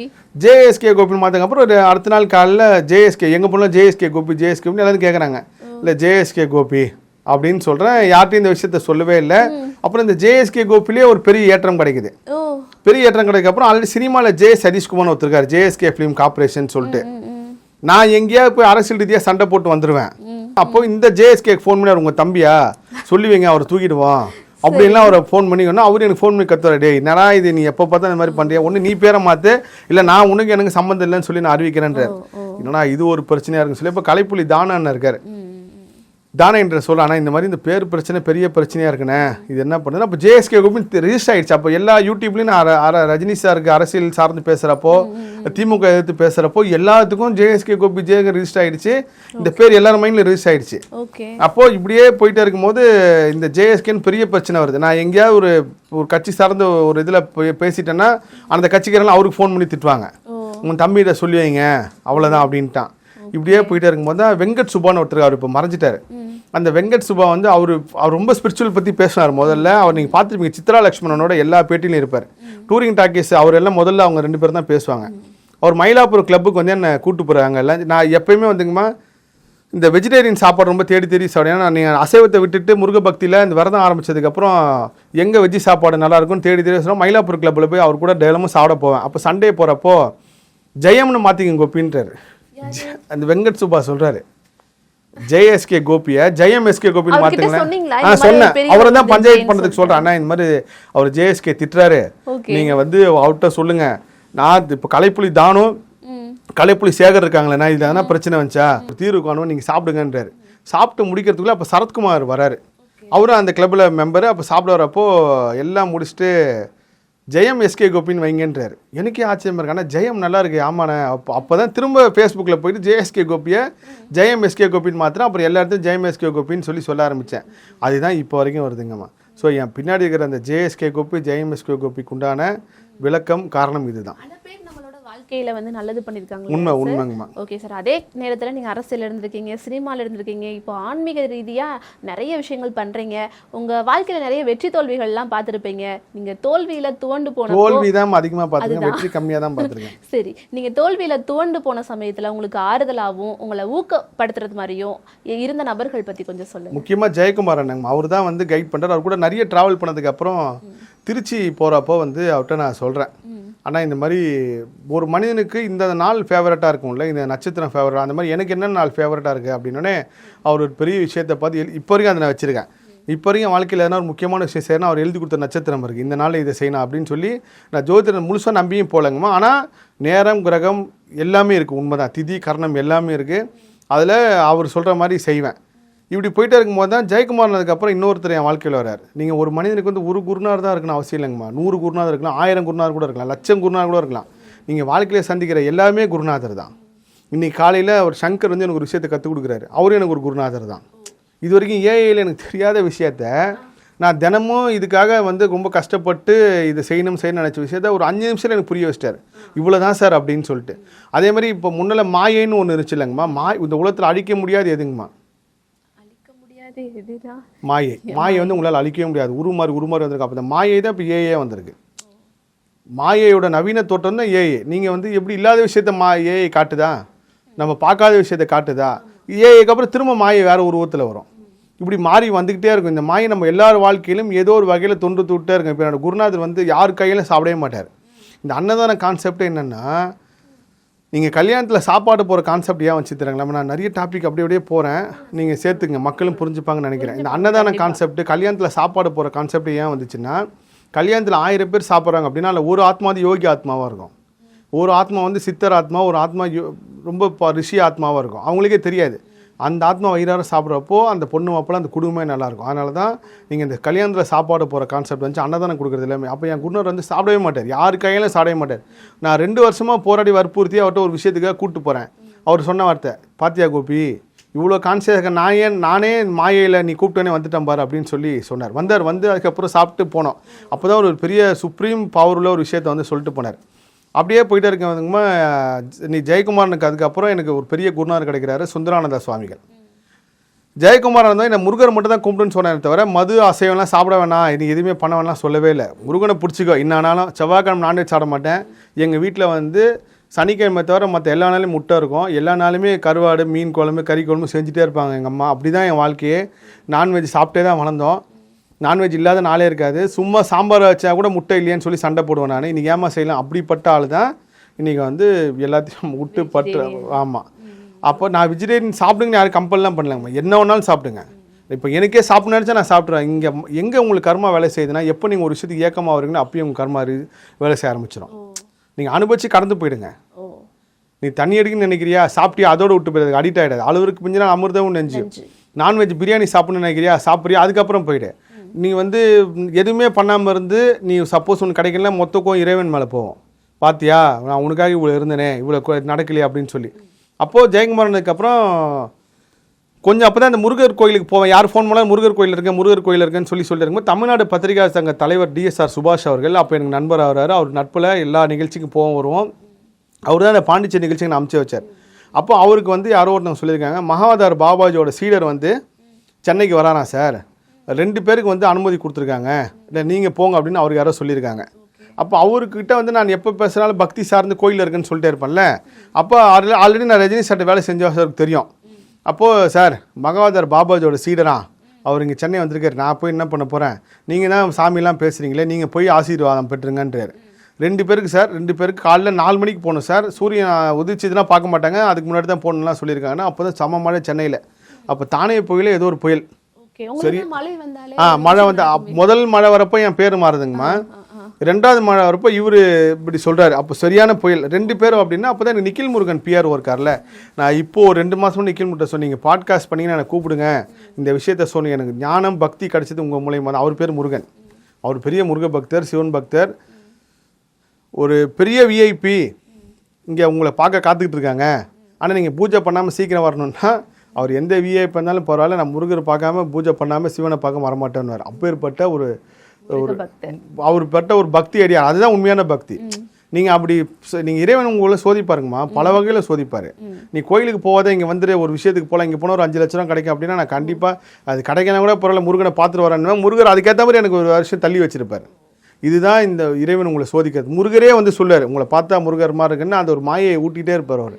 ஜேஎஸ்கே கோபின்னு மாற்றதுக்கப்புறம் ஒரு அடுத்த நாள் காலையில் ஜேஎஸ்கே எங்கள் பொண்ணு ஜேஎஸ்கே கோபி எல்லாரும் கேட்குறாங்க. இல்லை ஜேஎஸ்கே கோபி அப்படின்னு சொல்கிறேன். யார்ட்டையும் இந்த விஷயத்த சொல்லவே இல்லை. அப்புறம் இந்த ஜேஎஸ்கே கோபிலே ஒரு பெரிய ஏற்றம் கிடைக்குது. பெரிய ஏற்றம் கிடைக்கப்புறம் ஆல்ரெடி சினிமாவில் ஜே சதீஷ்குமார் ஒருத்தருக்கார், ஜேஎஸ்கே ஃபிலிம் கார்பரேஷன் சொல்லிட்டு. நான் எங்கேயாவது போய் அரசியல் ரீதியாக சண்டை போட்டு வந்துடுவேன். அப்போ இந்த ஜேஎஸ்கே ஃபோன் பண்ணி உங்கள் தம்பியா சொல்லுவீங்க, அவரை தூக்கிடுவோம் அப்படின்லாம் அவரை ஃபோன் பண்ணிக்கணும். அவரு எனக்கு ஃபோன் பண்ணி கத்துவார், டே என்னடா இது நீ எப்போ பார்த்தா இந்த மாதிரி பண்ணுறியா, ஒன்று நீ பேரை மாற்று, இல்லை நான் உனக்கு எனக்கு சம்மந்தம் இல்லைன்னு சொல்லி நான் அறிவிக்கிறேன்றார். என்னன்னா இது ஒரு பிரச்சனையாக இருக்குன்னு சொல்லி இப்போ கலைப்புலி தானான்னு இருக்கார். தானே என்ற சொல்ல, ஆனால் இந்த மாதிரி இந்த பேர் பிரச்சனை பெரிய பிரச்சனையாக இருக்குண்ணே, இது என்ன பண்ணுது. அப்போ ஜேஎஸ்கே கோபி ரிஜிஸ்டர் ஆகிடுச்சு. அப்போ எல்லா யூடியூப்லையும் நான் ரஜினி சாருக்கு அரசியல் சார்ந்து பேசுகிறப்போ, திமுக எதிர்த்து பேசுகிறப்போ எல்லாத்துக்கும் ஜேஎஸ்கே கோபி ரிஜிஸ்டர் ஆகிடுச்சு. இந்த பேர் எல்லாரும் மைண்டில் ரிஜிஸ்டர் ஆகிடுச்சு. அப்போது இப்படியே போயிட்டே இருக்கும்போது இந்த ஜேஎஸ்கேன்னு பெரிய பிரச்சனை வருது. நான் எங்கேயாவது ஒரு கட்சி சார்ந்த ஒரு இதில் பேசிட்டேன்னா அந்த கட்சிக்காரெல்லாம் அவருக்கு ஃபோன் பண்ணி திட்டுவாங்க, உங்கள் தம்பிகிட்ட சொல்லி வைங்க அவ்வளோதான் அப்படின்ட்டான். இப்படியே போயிட்டே இருக்கும்போது தான் வெங்கட் சுபான்னு ஒருத்தர், அவர் இப்போ மறைஞ்சிட்டார். அந்த வெங்கட் சுபா வந்து அவர் ரொம்ப ஸ்பிரிச்சுவல் பற்றி பேசினார். முதல்ல அவர் நீங்கள் பார்த்துருப்பீங்க, சித்ரா லக்ஷ்மணனோட எல்லா பேட்டிலையும் இருப்பார். டூரிங் டாக்கீஸ் அவர் எல்லாம் முதல்ல அவங்க 2 பேரும் தான் பேசுவாங்க. அவர் மயிலாப்பூர் கிளப்புக்கு வந்து என்னை கூப்பிட்டு போகிறாங்க. எல்லாம் நான் எப்போயுமே வந்துங்கம்மா இந்த வெஜிடேரியன் சாப்பாடு ரொம்ப தேடி சாப்பிடுவேன். ஏன்னா நீங்கள் அசைவத்தை விட்டுட்டு முருக பக்தியில் இந்த விரதம் ஆரம்பித்ததுக்கப்புறம் எங்கே வெஜ்ஜி சாப்பாடு நல்லாயிருக்கும்னு தேடி சொன்னால் மயிலாப்பூர் கிளப்பில் போய் அவர் கூட டெய்லமும் சாப்பிட போவேன். அப்போ சண்டே போகிறப்போ ஜெயம்னு மாற்றிங்க கோபின்றார். அந்த வெங்கட் சுபா சொல்கிறாரு, ஜேஎஸ்கே கோபியை ஜெயம் எஸ்கே கோபின்னு மாற்றுங்களேன். சொன்னேன், அவரை தான் பஞ்சாயத்து பண்ணுறதுக்கு சொல்கிறேன். அண்ணா இந்த மாதிரி அவர் ஜேஎஸ்கே திட்டுறாரு, நீங்கள் வந்து அவர்கிட்ட சொல்லுங்கள், நான் இப்போ கலைப்புலி தானும் கலைப்புலி சேகர் இருக்காங்களேண்ணா, இதில் எதனா பிரச்சனை வந்துச்சா தீர்வு காணும், நீங்கள் சாப்பிடுங்கன்றாரு. சாப்பிட்டு முடிக்கிறதுக்குள்ளே அப்போ சரத்குமார் வராரு. அவரும் அந்த கிளப்பில் மெம்பரு. அப்போ சாப்பிட வரப்போ எல்லாம் முடிச்சுட்டு ஜெயம் எஸ்கே கோபின்னு வைங்கன்றார். எனக்கே ஆச்சரியமாக இருக்கு, ஆனால் ஜெயம் நல்லா இருக்கு. ஆமாண்ணே. அப்போ தான் திரும்ப ஃபேஸ்புக்கில் போயிட்டு ஜேஎஸ்கே கோபியை ஜெயம் எஸ்கே கோபின்னு மாத்திரம். அப்புறம் எல்லா இடத்தையும் ஜெயம் எஸ்கே கோபின்னு சொல்ல ஆரம்பித்தேன். அதுதான் இப்போ வரைக்கும் வருதுங்கம்மா. ஸோ என் பின்னாடி இருக்கிற அந்த ஜேஎஸ்கே கோபி ஜெயம் எஸ்கே கோபிக்கு உண்டான விளக்கம் காரணம் இதுதான். வாழ்க்கையில வந்து நல்லது பண்ணிருக்காங்க. உண்மைங்கம்மா. Okay sir. அதே நேரத்துல நீங்க அரசியல் இருந்திருக்கீங்க, சினிமால இருந்திருக்கீங்க, இப்போ ஆன்மீக ரீதியா நிறைய விஷயங்கள் பண்றீங்க. உங்க வாழ்க்கையில நிறைய வெற்றி தோல்விகள் எல்லாம் பார்த்திருப்பீங்க. நீங்க தோல்வியில துவண்டு போன தோல்விதான் அதிகமா பார்த்திருக்கேன், வெற்றி கம்மியா தான் பார்த்திருக்கேன். சரி, நீங்க தோல்வியில துவண்டு போன சமயத்துல உங்களுக்கு ஆறுதலாவும் உங்களை ஊக்கப்படுத்துறது மாதிரியும் இருந்த நபர்கள் பத்தி கொஞ்சம் சொல்லுங்க. முக்கியமா ஜெயக்குமார் அண்ணங்க, அவர் தான் வந்து கைட் பண்றாரு. அவர் கூட நிறைய டிராவல் பண்ணதுக்கு அப்புறம் திருச்சி போறப்போ வந்து அவர்கிட்ட நான் சொல்றேன், அண்ணா இந்த மாதிரி ஒரு மனிதனுக்கு இந்த நாள் ஃபேவரட்டாக இருக்கும்ல, இந்த நட்சத்திரம் ஃபேவரட், அந்த மாதிரி எனக்கு என்ன நாள் ஃபேவரட்டாக இருக்குது அப்படின்னோடனே அவர் ஒரு பெரிய விஷயத்தை பார்த்து இப்போ வரைக்கும் அதை நான் வச்சுருக்கேன். இப்போ வரைக்கும் வாழ்க்கையில் எதனா ஒரு முக்கியமான விஷயம் செய்யணும், அவர் எழுதி கொடுத்த நட்சத்திரம் இருக்குது, இந்த நாளில் இதை செய்யணும் அப்படின்னு சொல்லி நான் ஜோதிடர் முழுசாக நம்பியும் போலங்கம்மா. ஆனால் நேரம் கிரகம் எல்லாமே இருக்குது, உண்மைதான், திதி கரணம் எல்லாமே இருக்குது. அதில் அவர் சொல்கிற மாதிரி செய்வேன். இப்படி போயிட்டே இருக்கும்போது தான் ஜெயக்குமார்னதுக்கப்புறம் இன்னொருத்தர் என் வாழ்க்கையில் வரார். நீங்கள் ஒரு மனிதனுக்கு வந்து ஒரு குருநாதர் தான் இருக்கணும் அவசியம் இல்லைங்கம்மா, 100 குருநாதர் இருக்கலாம், 1000 குருநாதர் கூட இருக்கலாம், 1,00,000 குருநாதர் கூட இருக்கலாம். நீங்கள் வாழ்க்கையில் சந்திக்கிற எல்லாமே குருநாதர் தான். இன்றைக்கி காலையில் ஒரு சங்கர் வந்து எனக்கு ஒரு விஷயத்தை கற்றுக் கொடுக்குறாரு, அவரும் எனக்கு ஒரு குருநாதர் தான். இது வரைக்கும் ஏஐயில் எனக்கு தெரியாத விஷயத்த நான் தினமும் இதுக்காக வந்து ரொம்ப கஷ்டப்பட்டு இதை செய்யணும்னு நினச்ச விஷயத்த ஒரு 5 நிமிஷத்தில் எனக்கு புரிய வச்சிட்டார். இவ்வளோ தான் சார் அப்படின்னு சொல்லிட்டு. அதே மாதிரி இப்போ முன்னால் மாயைன்னு ஒன்று இருந்துச்சு இல்லைங்கம்மா, இந்த உலகத்தில் அழிக்க முடியாது எதுங்கம்மா, மாயை வந்து உங்களால் அழிக்கவே முடியாது, உருமாறி வந்திருக்கு. அப்போ இந்த மாயை தான் இப்போ ஏஏ வந்திருக்கு. மாயையோட நவீன தோட்டம் தான் ஏஏ. நீங்கள் வந்து எப்படி இல்லாத விஷயத்த ஏஐ காட்டுதா, நம்ம பார்க்காத விஷயத்தை காட்டுதா, ஏஐக்கு அப்புறம் திரும்ப மாயை வேறு உருவத்தில் வரும். இப்படி மாறி வந்துக்கிட்டே இருக்கும். இந்த மாயை நம்ம எல்லார் வாழ்க்கையிலும் ஏதோ ஒரு வகையில் தொன்று தொட்டே இருக்கும். இப்போ என்னோட குருநாதர் வந்து யார் கையிலும் சாப்பிடவே மாட்டார். இந்த அன்னதான கான்செப்ட் என்னென்னா, நீங்கள் கல்யாணத்தில் சாப்பாடு போகிற கான்செப்ட் ஏன் வச்சு தராங்களா, நான் நிறைய டாபிக் அப்படியே போகிறேன், நீங்கள் சேர்த்துங்க, மக்களும் புரிஞ்சுப்பாங்கன்னு நினைக்கிறேன். இந்த அன்னதான கான்செப்ட், கல்யாணத்தில் சாப்பாடு போகிற கான்செப்ட் ஏன் வந்துச்சுன்னா, கல்யாணத்தில் 1000 பேர் சாப்பிட்றாங்க அப்படின்னா அதில் ஒரு ஆத்மா வந்து யோகி ஆத்மாவாக இருக்கும், ஒரு ஆத்மா வந்து சித்தர் ஆத்மா, ஒரு ஆத்மா ரொம்ப ரிஷி ஆத்மாவாக இருக்கும். அவங்களுக்கே தெரியாது. அந்த ஆத்மா வயிறார சாப்பிட்றப்போ அந்த பொண்ணு மாப்பிள்ள அந்த குடும்பமே நல்லாயிருக்கும். அதனால தான் நீங்கள் இந்த கல்யாணத்தில் சாப்பாடு போகிற கான்செப்ட் வந்து அன்னதானம் கொடுக்குறது எல்லாமே. அப்போ என் குருநாதர் வந்து சாப்பிடவே மாட்டார், யார் கையிலும் சாப்பிடவே மாட்டார். நான் 2 வருஷமாக போராடி வற்புறுத்தி அவர்கிட்ட ஒரு விஷயத்துக்காக கூப்பிட்டு போகிறேன். அவர் சொன்ன வார்த்தை, பாத்தியா கோபி, இவ்வளோ கான்சியஸ் நானே மாயையில் நீ கூப்பிட்டோன்னே வந்துட்டேன் பாரு அப்படின்னு சொல்லி சொன்னார். வந்து அதுக்கப்புறம் சாப்பிட்டு போனோம். அப்போ தான் ஒரு பெரிய சுப்ரீம் பவரில் ஒரு விஷயத்தை வந்து சொல்லிட்டு போனார். அப்படியே போயிட்டே இருக்கவங்கம்மா, நீ ஜெயக்குமாரனுக்கு அதுக்கப்புறம் எனக்கு ஒரு பெரிய குருநாதர் கிடைக்கிறாரு, சுந்தரானந்த சுவாமிகள். ஜெயக்குமார் இருந்தால் இந்த முருகர் மட்டும் தான் கும்பிட்டுன்னு சொன்னேன் தவிர மது அசைவம்லாம் சாப்பிட வேணாம், நீ எதுவுமே பண்ண வேணாம் சொல்லவே இல்லை. முருகனை பிடிச்சிக்கோ, இன்னானாலும் செவ்வாய்க்கிழமை நான்வெஜ் சாப்பிட மாட்டேன், எங்கள் வீட்டில் வந்து சனிக்கிழமை தவிர மற்ற எல்லா நாளும் முட்டை இருக்கும், எல்லா நாளுமே கருவாடு, மீன் குழம்பு, கறி குழம்பு செஞ்சுட்டே இருப்பாங்க எங்கள் அம்மா. அப்படி தான் என் வாழ்க்கையே, நான்வெஜ் சாப்பிட்டே தான் வளர்ந்தோம். நான்வெஜ் இல்லாத நாளே இருக்காது. சும்மா சாம்பார் வச்சா கூட முட்டை இல்லையான்னு சொல்லி சண்டை போடுவேன் நான். இன்றைக்கி ஏமா செய்யலாம், அப்படிப்பட்ட ஆள் தான் இன்றைக்கி வந்து எல்லாத்தையும் விட்டு பட்டு. ஆமாம், அப்போ நான் வெஜிடேரியன் சாப்பிடுங்கன்னு யாரும் கம்பல்லாம் பண்ணலாங்க, என்ன வேணாலும் சாப்பிடுங்க. இப்போ எனக்கே சாப்பிட்ணும் நினச்சா நான் சாப்பிட்றேன். எங்கே உங்களுக்கு கர்மா வேலை செய்யுதுன்னா, எப்போ நீங்கள் ஒரு விஷயத்துக்கு ஏக்கமாக வருங்கன்னா அப்பயும் உங்கள் கர்மா வேலை செய்ய ஆரம்பிச்சிடும். நீங்கள் அனுபவிச்சு கடந்து போயிடுங்க. நீ தண்ணி அடிக்கணும்னு நினைக்கிறியா, சாப்பிட்டியா, அதோடு விட்டு போயிடுது, அடிக்ட் ஆகிடாது. அளவுக்கு பிஞ்சினா அமிர்தமும் நெஞ்சு. நான்வெஜ் பிரியாணி சாப்பிட்ணுன்னு நினைக்கிறியா, சாப்பிட்றியா, அதுக்கப்புறம் போயிடு. நீ வந்து எதுவுமே பண்ணாமல் இருந்து நீ சப்போஸ் உனக்கு கிடைக்கல, மொத்தக்கும் இறைவன் மேலே போவோம். பார்த்தியா, நான் உனக்காக இவ்வளோ இருந்தேனே, இவ்வளோ நடக்கலையே அப்படின்னு சொல்லி. அப்போது ஜெயக்குமாரனுக்கப்புறம் கொஞ்சம் அப்போ தான் இந்த முருகர் கோயிலுக்கு போவேன். யார் ஃபோன் பண்ணாலும் முருகர் கோயில் இருக்கேன்னு சொல்லிட்டு இருக்கும்போது தமிழ்நாடு பத்திரிகை சங்க தலைவர் டிஎஸ்ஆர் சுபாஷ் அவர்கள் அப்போ எனக்கு நண்பர் ஆகிறாரு. அவர் நட்பில் எல்லா நிகழ்ச்சிக்கும் வருவோம். அவர் தான் அந்த பாண்டிச்சேரி நிகழ்ச்சிக்கு நான் அனுப்பிச்சு வச்சார். அப்போ அவருக்கு வந்து யாரோ ஒருத்தவங்க சொல்லியிருக்காங்க, மகாவதார் பாபாஜியோட சீடர் வந்து சென்னைக்கு வரானா சார், 2 பேருக்கு வந்து அனுமதி கொடுத்துருக்காங்க, இல்லை நீங்கள் போங்க அப்படின்னு அவருக்கு யாரோ சொல்லியிருக்காங்க. அப்போ அவர்கிட்ட வந்து நான் எப்போ பேசுனாலும் பக்தி சார்ந்து கோயில் இருக்குன்னு சொல்லிட்டே இருப்பேன்ல. அப்போ ஆல்ரெடி நான் ரஜினி சார்ட்ட வேலை செஞ்ச சாருக்கு தெரியும். அப்போது சார் மகாவதார் பாபாஜியோட சீடரா, அவர் இங்கே சென்னை வந்திருக்காரு, நான் போய் என்ன பண்ண போகிறேன், நீங்கள் தான் சாமியெல்லாம் பேசுகிறீங்களே, நீங்கள் போய் ஆசீர்வாதம் பெற்றுங்கன்றார். 2 பேருக்கு சார், 2 பேருக்கு காலைல 4 மணிக்கு போகணும் சார், சூரியன் உதிச்சதுன்னா பார்க்க மாட்டாங்க, அதுக்கு முன்னாடி தான் போகணும்லாம் சொல்லியிருக்காங்கன்னா. அப்போ தான் சம மழை சென்னையில். அப்போ தானே புயல ஏதோ ஒரு புயல், சரி மழை வந்து முதல் மழை வரப்போ என் பேர் மாறுதுங்கம்மா, 2வது மழை வரப்போ இவர் இப்படி சொல்கிறாரு. அப்போ சரியான புயல் 2 பேரும் அப்படின்னா. அப்போ தான் எனக்கு நிக்கில் முருகன் பிஆர் இருக்கார்ல, நான் இப்போது 2 மாதம் நிக்கில் முருகன் சொன்னீங்க பாட்காஸ்ட் பண்ணிங்கன்னா எனக்கு கூப்பிடுங்க, இந்த விஷயத்த சொன்னீங்க, எனக்கு ஞானம் பக்தி கிடச்சது உங்கள் மூலியமாக தான். அவர் பேர் முருகன், அவர் பெரிய முருக பக்தர், சிவன் பக்தர், ஒரு பெரிய விஐபி. இங்கே உங்களை பார்க்க காத்துக்கிட்டு இருக்காங்க, ஆனால் நீங்கள் பூஜை பண்ணாமல் சீக்கிரம் வரணுன்னா அவர் எந்த விஐபி இருந்தாலும் பரவாயில்ல, நான் முருகரை பார்க்காம பூஜை பண்ணாமல் சிவனை பார்க்க வரமாட்டேன்னு. அப்பேற்பட்ட ஒரு அவர் பெற்ற ஒரு பக்தி அடியார். அதுதான் உண்மையான பக்தி. நீங்கள் அப்படி நீங்கள் இறைவன் உங்களை சோதிப்பாருங்கம்மா, பல வகையில் சோதிப்பார். நீ கோயிலுக்கு போகாத இங்கே வந்துட்டு ஒரு விஷயத்துக்கு போகலாம், இங்கே போனால் ஒரு 5 லட்ச ரூபா கிடைக்கும் அப்படின்னா நான் கண்டிப்பாக அது கிடைக்கணும் கூட பரவாயில்ல, முருகனை பார்த்துட்டு வரேன்னு முருகர் அதுக்கேற்ற மாதிரி எனக்கு ஒரு வருஷம் தள்ளி வச்சிருப்பார். இதுதான் இந்த இறைவன் உங்களை சோதிக்கிறது. முருகரே வந்து சொல்லுவார், உங்களை பார்த்தா முருகர் மாதிரி இருக்குன்னு அந்த ஒரு மாயை ஊட்டிகிட்டே இருப்பார் அவர்.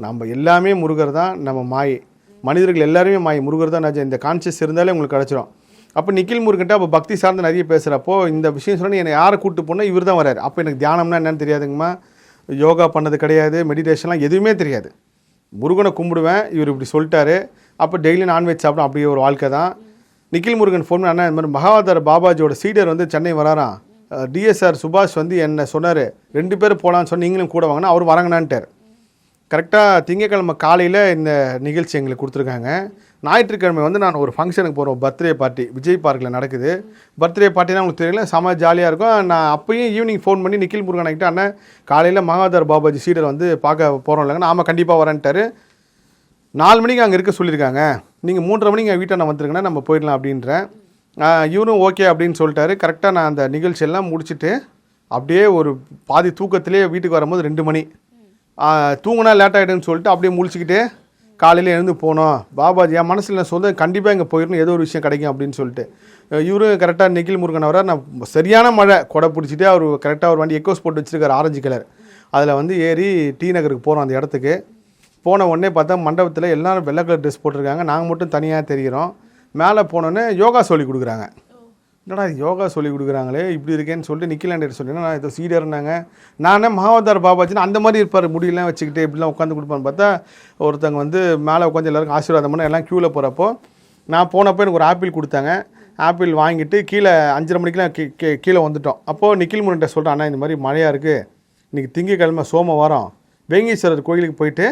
நம்ம எல்லாமே முருகர் தான், நம்ம மாயை, மனிதர்கள் எல்லாருமே மாயை, முருகர் தான் ராஜா. இந்த கான்சியஸ் இருந்தாலே உங்களுக்கு கிடச்சிரும். அப்போ நிக்கில் முருகன்ட்ட அப்போ பக்தி சார்ந்து நிறைய பேசுகிறப்போ இந்த விஷயம் சொன்னால் என்னை யாரை கூப்பிட்டு போனால் இவர் தான் வராரு. அப்போ எனக்கு தியானம்னா என்னன்னு தெரியாதுங்கம்மா, யோகா பண்ணது கிடையாது, மெடிடேஷன்லாம் எதுவுமே தெரியாது. முருகனை கும்பிடுவேன், இவர் இப்படி சொல்லிட்டாரு. அப்போ டெய்லி நான்வெஜ் சாப்பிடும், அப்படியே ஒரு வாழ்க்கை தான். நிக்கில் முருகன் ஃபோன் பண்ண, அண்ணா இந்த மாதிரி மகாவதார பாபாஜியோட சீடர் வந்து சென்னை வராராம், டிஎஸ்ஆர் சுபாஷ் வந்து என்ன சொன்னார் 2 பேர் போகலான்னு சொன்ன, நீங்களும் கூட வாங்கினா அவர் வரங்கண்ணான்ட்டார். கரெக்டாக திங்கக்கிழமை காலையில் இந்த நிகழ்ச்சி எங்களுக்கு கொடுத்துருக்காங்க. ஞாயிற்றுக்கிழமை வந்து நான் ஒரு ஃபங்க்ஷனுக்கு போகிறோம், பர்த்டே பார்ட்டி விஜய் பார்க்கில் நடக்குது. பர்த்டே பார்ட்டினா உங்களுக்கு தெரியல, செம ஜாலியாக இருக்கும். நான் அப்போயும் ஈவினிங் ஃபோன் பண்ணி நிக்கில் முருகன் கிட்ட, அண்ணன் காலையில் மகாதார் பாபாஜி சீடர் வந்து பார்க்க போகிறோம் இல்லைங்க, ஆமாம் கண்டிப்பாக வரேன்ட்டார். 4 மணிக்கு அங்கே இருக்க சொல்லியிருக்காங்க, நீங்கள் 3:30 மணிக்கு எங்கள் வீட்டை நான் வந்துருங்கன்னா நம்ம போயிடலாம் அப்படின்றேன். இவரும் ஓகே அப்படின்னு சொல்லிட்டாரு. கரெக்டாக நான் அந்த நிகழ்ச்சியெல்லாம் முடிச்சுட்டு அப்படியே ஒரு பாதி தூக்கத்திலே வீட்டுக்கு வரும்போது 2 மணி. தூங்கினா லேட் ஆகிடுன்னு சொல்லிட்டு அப்படியே முழிச்சிக்கிட்டு காலையில் எழுந்து போனோம். பாபாஜி என் மனசில் நான் சொல்ல கண்டிப்பாக இங்கே போயிடணும், ஏதோ ஒரு விஷயம் கிடைக்கும் அப்படின்னு சொல்லிட்டு. இவரும் கரெக்டாக நிக்கில் முருகன் அவரை நான் சரியான மழை கொடை பிடிச்சிட்டு அவர் கரெக்டாக ஒரு வண்டி எக்கோஸ் போட்டு வச்சுருக்காரு, ஆரஞ்சு கலர். அதில் வந்து ஏறி டி நகருக்கு போகிறோம். அந்த இடத்துக்கு போன உடனே பார்த்தா மண்டபத்தில் எல்லோரும் வெள்ளை கலர் ட்ரெஸ் போட்டிருக்காங்க, நாங்கள் மட்டும் தனியாக தெரிகிறோம். மேலே போனோன்னே யோகா சொல்லி கொடுக்குறாங்க. என்னடா யோகா சொல்லி கொடுக்குறாங்களே இப்படி இருக்கேன்னு சொல்லிட்டு நிக்கிலாண்டர் சொன்னேன்னா, நான் இதை சீடர்னாங்க. நானே மகாவதார் பாபாஜின்னு அந்த மாதிரி இருப்பார், முடியெல்லாம் வச்சுக்கிட்டு இப்படிலாம் உட்காந்து கொடுப்பான்னு பார்த்தா ஒருத்தங்க வந்து மேலே உட்காந்து எல்லாருக்கும் ஆசீர்வாதம் பண்ண எல்லாம் க்யூவில் போகிறப்போ நான் போனப்போ எனக்கு ஒரு ஆப்பிள் கொடுத்தாங்க. ஆப்பிள் வாங்கிட்டு கீழே 5:30 மணிக்கெலாம் கீழே வந்துட்டோம். அப்போது நிக்கில் முருகன்ட்ட சொல்கிறேன், அண்ணா இந்த மாதிரி மழையாக இருக்குது, இன்றைக்கி திங்கக்கிழமை சோமவாரம் வேங்கீஸ்வரர் கோயிலுக்கு போயிட்டு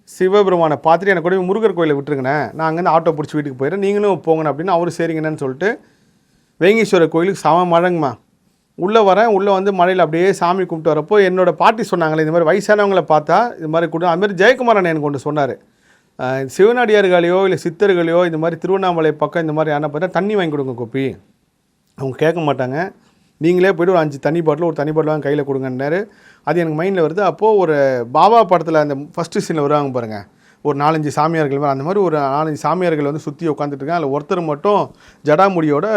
சிவபெருமானை பார்த்துட்டு எனக்கு கூட முருகர் கோயிலை விட்டுருங்கண்ணே, நான் அங்கேருந்து ஆட்டோ பிடிச்சி வீட்டுக்கு போயிடுறேன், நீங்களும் போங்கண்ணே அப்படின்னு. அவரு சரிங்கண்ணேன்னு சொல்லிட்டு வேங்கீஸ்வரர் கோயிலுக்கு சம மழைங்கம்மா. உள்ளே வரேன், உள்ளே வந்து மழையில் அப்படியே சாமி கும்பிட்டு வரப்போ என்னோடய பாட்டி சொன்னாங்களே, இந்த மாதிரி வயசானவங்களை பார்த்தா இது மாதிரி கூட, அதுமாதிரி ஜெயக்குமாரன் எனக்கு ஒன்று சொன்னார், சிவனடியார்களையோ இல்லை சித்தர்களையோ இந்த மாதிரி திருவண்ணாமலை பக்கம் இந்த மாதிரி யாரை பார்த்தா தண்ணி வாங்கி கொடுங்க கோப்பி, அவங்க கேட்க மாட்டாங்க, நீங்களே போய்ட்டு ஒரு 5 தண்ணி பாட்டில் ஒரு தண்ணி பாட்டில் வாங்கி கையில் கொடுங்கன்னாரு. அது எனக்கு மைண்டில் வருது. அப்போது ஒரு பாபா படத்தில் அந்த ஃபஸ்ட்டு சீனில் வருவாங்க பாருங்கள், ஒரு 4-5 சாமியார்கள், அந்த மாதிரி ஒரு 4-5 சாமியார்கள் வந்து சுற்றி உட்காந்துட்ருக்காங்க. அதில் ஒருத்தர் மட்டும் ஜடாமுடியோட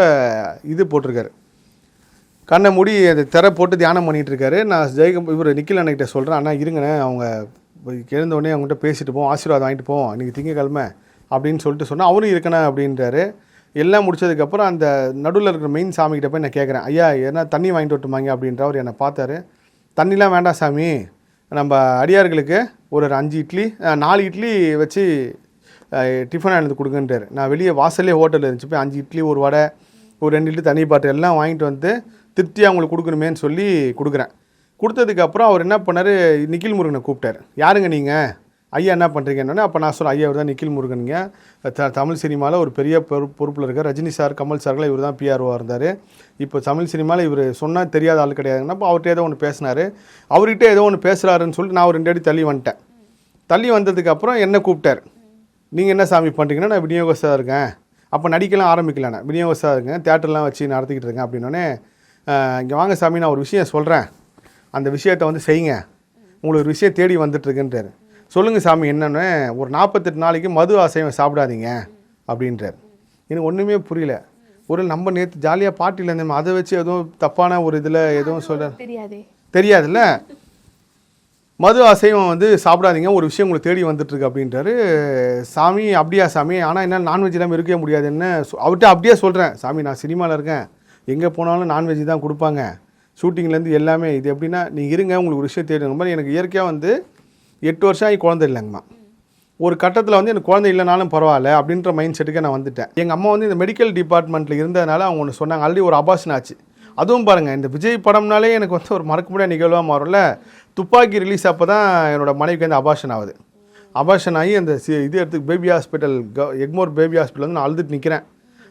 இது போட்டிருக்காரு, கண்ணை மூடி அந்த திரை போட்டு தியானம் பண்ணிகிட்டு இருக்காரு. நான் இவர் நிக்கில் அண்ணகிட்ட சொல்கிறேன், அண்ணா இருங்கண்ணே, அவங்க எழுந்தோடனே அவங்ககிட்ட பேசிட்டு போவோம், ஆசீர்வாதம் வாங்கிட்டு போவோம், இன்றைக்கி திங்கக்கிழமை அப்படின்னு சொல்லிட்டு சொன்னால் அவரும் இருக்கண்ணா அப்படின்றாரு. எல்லாம் முடிச்சதுக்கப்புறம் அந்த நடுவில் இருக்கிற மெயின் சாமிக்கிட்ட போய் நான் கேட்குறேன், ஐயா என்ன தண்ணி வாங்கிட்டு வரட்டுமாங்க அப்படின்ற. அவர் என்னை பார்த்தாரு, தண்ணிலாம் வேண்டாம் சாமி, நம்ம அடியார்களுக்கு ஒரு 5 இட்லி 4 இட்லி வச்சு டிஃபன் எழுந்து கொடுங்கன்றார். நான் வெளியே வாசல்லே ஹோட்டலில் இருந்துச்சு, போய் 5 இட்லி ஒரு வடை ஒரு 2 இட்லி தண்ணி பாட்டு எல்லாம் வாங்கிட்டு வந்து திருப்தியாக அவங்களுக்கு கொடுக்கணுமேன்னு சொல்லி கொடுக்குறேன். கொடுத்ததுக்கப்புறம் அவர் என்ன பண்ணார், நிக்கில் முருகனை கூப்பிட்டார். யாருங்க நீங்கள், ஐயா என்ன பண்ணுறீங்கன்னு. அப்போ நான் சொன்னேன், ஐயா இவர் தான் நிக்கில் முருகனுங்க, தமிழ் சினிமாவில் ஒரு பெரிய பொறுப்பில் இருக்கார், ரஜினி சார் கமல் சார்லாம் இவர் தான் பிஆர்ஓவாக இருந்தார். இப்போ தமிழ் சினிமாவில் இவர் சொன்னால் தெரியாத ஆள் கிடையாதுங்கன்னா. அப்போ அவர்கிட்ட ஏதோ ஒன்று பேசினார், அவர்கிட்ட ஏதோ ஒன்று பேசுகிறாருன்னு சொல்லிட்டு நான் ஒரு 2 அடி தள்ளி வந்துட்டேன். தள்ளி வந்ததுக்கப்புறம் என்ன கூப்பிட்டார், நீங்கள் என்ன சாமி பண்ணுறீங்கன்னா, நான் விநியோகஸ்தாக இருக்கேன். அப்போ நடிக்கலாம் ஆரம்பிக்கலாண்ணே, விநியோகஸ்தாக இருக்கேன், தேட்டர்லாம் வச்சு நடத்திக்கிட்டு இருக்கேன் அப்படின்னோடனே, இங்கே வாங்க சாமி நான் ஒரு விஷயம் சொல்கிறேன், அந்த விஷயத்தை வந்து செய்யுங்க, உங்களுக்கு ஒரு விஷயம் தேடி வந்துட்டுருக்குன்றார். சொல்லுங்கள் சாமி என்னன்னு. ஒரு 48 நாளைக்கு மது அசைவம் சாப்பிடாதீங்க அப்படின்றார். எனக்கு ஒன்றுமே புரியல. ஒரு நம்ம நேற்று ஜாலியாக பார்ட்டியில் இருந்தோம், அதை வச்சு எதுவும் தப்பான ஒரு இதில் எதுவும் சொல்ல தெரியாதுல்ல. மது அசைவம் வந்து சாப்பிடாதீங்க, ஒரு விஷயம் உங்களுக்கு தேடி வந்துட்டுருக்கு அப்படின்றாரு. சாமி அப்படியா சாமி, ஆனால் என்ன நான்வெஜ் இல்லாமல் இருக்கவே முடியாதுன்னு அவர்கிட்ட அப்படியே சொல்கிறேன். சாமி நான் சினிமாவில் இருக்கேன், எங்கே போனாலும் நான்வெஜ் தான் கொடுப்பாங்க, ஷூட்டிங்லேருந்து எல்லாமே. இது எப்படின்னா நீங்கள் இருங்க, உங்களுக்கு ஒரு விஷயம் தேடுங்க மாதிரி. எனக்கு இயற்கையாக வந்து 8 வருஷம் ஆகி குழந்தை இல்லைங்கம்மா. ஒரு கட்டத்தில் வந்து எனக்கு குழந்தை இல்லைனாலும் பரவாயில்ல அப்படின்ற மைண்ட் செட்டுக்கே நான் வந்துட்டேன். எங்கள் அம்மா வந்து இந்த மெடிக்கல் டிபார்ட்மெண்ட்டில் இருந்ததுனால அவங்க ஒன்று சொன்னாங்க, ஆல்ரெடி ஒரு அபார்ஷன் ஆச்சு. அதுவும் பாருங்கள், இந்த விஜய் படம்னாலே எனக்கு வந்து ஒரு மறக்க முடியாத நிகழ்வாக மாறும்ல. துப்பாக்கி ரிலீஸ் அப்போ தான் என்னோடய மனைவிக்கு வந்து அபார்ஷன் ஆகுது. அபார்ஷன் ஆகி அந்த இது எடுத்து baby hospital Egmore baby hospital வந்து நான் அழுதுட்டு நிற்கிறேன்.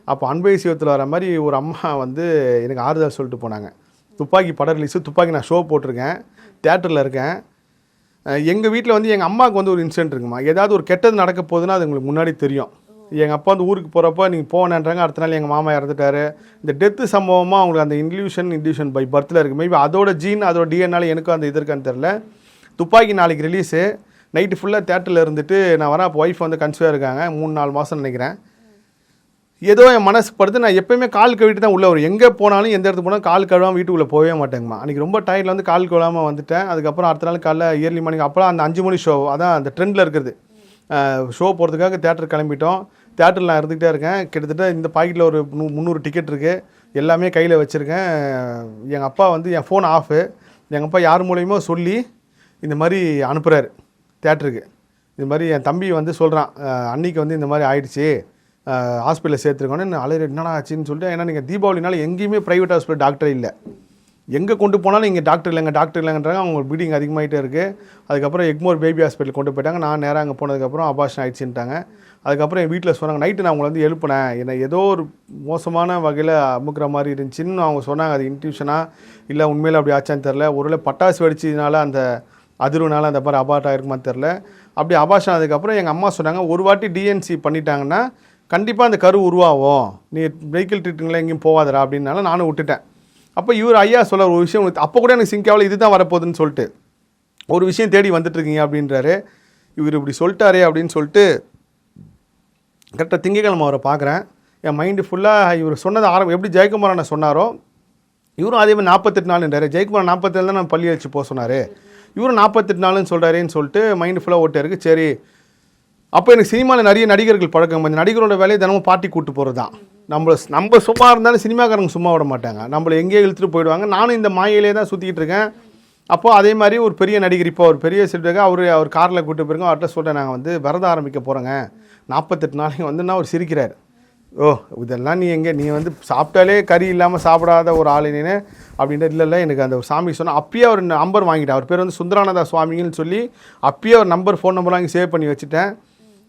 அப்போ அன்பை சிவத்தில் வர மாதிரி ஒரு அம்மா வந்து எனக்கு ஆறுதல் சொல்லிட்டு போனாங்க. துப்பாக்கி படம் ரிலீஸு, துப்பாக்கி நான் ஷோ போட்டிருக்கேன், தேட்டரில் இருக்கேன். எங்கள் வீட்டில் வந்து எங்கள் அம்மாவுக்கு வந்து ஒரு இன்சிடென்ட் இருக்குமா, ஏதாவது ஒரு கெட்டது நடக்க போகுதுன்னா அது உங்களுக்கு முன்னாடி தெரியும். எங்கள் அப்பா வந்து ஊருக்கு போகிறப்ப நீங்கள் போனேன்றாங்க, அடுத்த நாள் எங்கள் மாமா இறந்துட்டாரு. இந்த டெத்து சம்பவமாக அவங்களுக்கு அந்த இன்டியூஷன் பை பர்த்தில் இருக்குது. மேபி அதோட ஜீன் அதோட டிஎன்ஆல எனக்கும் அந்த இது இருக்கான்னு தெரில. துப்பாக்கி நாளைக்கு ரிலீஸு, நைட்டு ஃபுல்லாக தேட்டரில் இருந்துட்டு நான் வரேன். அப்போ ஒய்ஃப் வந்து கன்சிவாக இருக்காங்க, 3-4 மாதம் நினைக்கிறேன். ஏதோ என் மனசுக்கு படுத்து நான் எப்போயுமே கால் கழுவிட்டு தான் உள்ளே வரும். எங்கே போனாலும் எந்த இடத்துக்கு போனாலும் கால் கழுவாமல் வீட்டுக்குள்ளே போகவே மாட்டேங்கம்மா. அன்றைக்கி ரொம்ப டயர்டில் வந்து கால் கழுவாமல் வந்துட்டேன். அதுக்கப்புறம் அடுத்த நாள் காலைல இயர்லி மார்னிங் அப்போலாம் அந்த 5 மணி ஷோ, அதான் அந்த ட்ரெண்டில் இருக்கிறது, ஷோ போகிறதுக்காக தேட்டர் கிளம்பிட்டோம். தேட்டரில் நான் இருந்துகிட்டே இருக்கேன். கிட்டத்தட்ட இந்த பாக்கெட்டில் ஒரு 300 டிக்கெட் இருக்குது, எல்லாமே கையில் வச்சுருக்கேன். எங்கள் அப்பா வந்து என் ஃபோன் ஆஃபு. எங்கள் அப்பா யார் மூலியமோ சொல்லி இந்த மாதிரி அனுப்புகிறாரு தேட்டருக்கு. இது மாதிரி என் தம்பி வந்து சொல்கிறான், அன்றைக்கி வந்து இந்த மாதிரி ஆயிடுச்சு, ஹாஸ்பிட்டலில் சேர்த்துருக்கோன்னு. அலையிற என்னடா ஆச்சுன்னு சொல்லிட்டு, ஏன்னா நீங்கள் தீபாவளினால எங்கேயுமே ப்ரைவேட் ஹாஸ்பிட்டல் டாக்டர் இல்லை, எங்கே கொண்டு போனாலும் இங்கே டாக்டர் இல்லைங்கன்றாங்க. அவங்க ப்ளீடிங் அதிகமாகிட்டே இருக்குது. அதுக்கப்புறம் எக்மோர் பேபி ஹாஸ்பிட்டல் கொண்டு போயிட்டாங்க. நான் நேராக அங்கே போனதுக்கப்புறம் அபார்ஷன் ஆகிடுச்சுன்ட்டாங்க. அதுக்கப்புறம் என் வீட்டில் சொன்னாங்க, நைட்டு நான் உங்களை வந்து எழுப்பினேன், என்னை ஏதோ ஒரு மோசமான வகையில் அமுக்கிற மாதிரி இருந்துச்சுன்னு அவங்க சொன்னாங்க. அது இன்ட்யூஷனாக இல்லை உண்மையில் அப்படி ஆச்சான்னு தெரில. ஒருவேளை பட்டாசு வெடிச்சதுனால அந்த அதிர்வுனால அந்த மாதிரி அபார்ட் ஆகிருக்குமான்னு தெரில. அப்படி அபார்ஷன் ஆனதுக்கப்புறம் எங்கள் அம்மா சொன்னாங்க, ஒரு வாட்டி டிஎன்சி பண்ணிட்டாங்கன்னா கண்டிப்பாக அந்த கரு உருவாகும், நீ மெடிக்கல் ட்ரீட்மெண்ட்டில் எங்கேயும் போகாதரா அப்படின்னால நானும் விட்டுட்டேன். அப்போ இவர் ஐயா சொல்ல ஒரு விஷயம், அப்போ கூட எனக்கு சிங்காவில் இது தான் வரப்போகுதுன்னு சொல்லிட்டு ஒரு விஷயம் தேடி வந்துட்டுருக்கீங்க அப்படின்றாரு. இவர் இப்படி சொல்லிட்டாரே அப்படின்னு சொல்லிட்டு கரெக்டாக திங்கக்கிழமை அவரை பார்க்குறேன். என் மைண்டு ஃபுல்லாக இவர் சொன்னது எப்படி ஜெயக்குமாரனை சொன்னாரோ இவரும் அதே மாதிரி 48 நாளுன்றாரு. ஜெயக்குமார் 47 தான் நான் பள்ளி வச்சு போக சொன்னார், இவரும் 48 நாளுன்னு சொல்கிறாரேன்னு சொல்லிட்டு மைண்டு ஃபுல்லாக ஓட்டே இருக்குது. சரி, அப்போ எனக்கு சினிமாவில் நிறைய நடிகர்கள் பழக்கம். இந்த நடிகரோட வேலையை தினமும் பார்ட்டி கூப்பிட்டு போகிறது தான். நம்ம சும்மா இருந்தாலும் சினிமாக்காரங்க சும்மா விட மாட்டாங்க, நம்மளை எங்கேயே இழுத்துட்டு போயிடுவாங்க. நானும் இந்த மாயிலே தான் சுற்றிக்கிட்டு இருக்கேன். அப்போது அதே மாதிரி ஒரு பெரிய நடிகர், இப்போ ஒரு பெரிய செல்வாக அவர் காரில் கூப்பிட்டு போயிருக்கோம். அவர்கிட்ட சொல்கிறேன், நாங்கள் வந்து விரதம் ஆரம்பிக்க போகிறோங்க 48 நாளைக்கு வந்து நான் அவர் சிரிக்கிறார். ஓ இதெல்லாம் நீ வந்து சாப்பிட்டாலே கறி இல்லாமல் சாப்பிடாத ஒரு ஆளுனேன்னு அப்படின்ட்டு. இல்லை எனக்கு அந்த சாமி சொன்னால் அப்பயே அவர் நம்பர் வாங்கிட்டேன். அவர் பேர் வந்து சுந்தரானந்தா சுவாமின்னு சொல்லி அப்பயே அவர் ஃபோன் நம்பர் வாங்கி சேவ் பண்ணி வச்சுட்டேன்.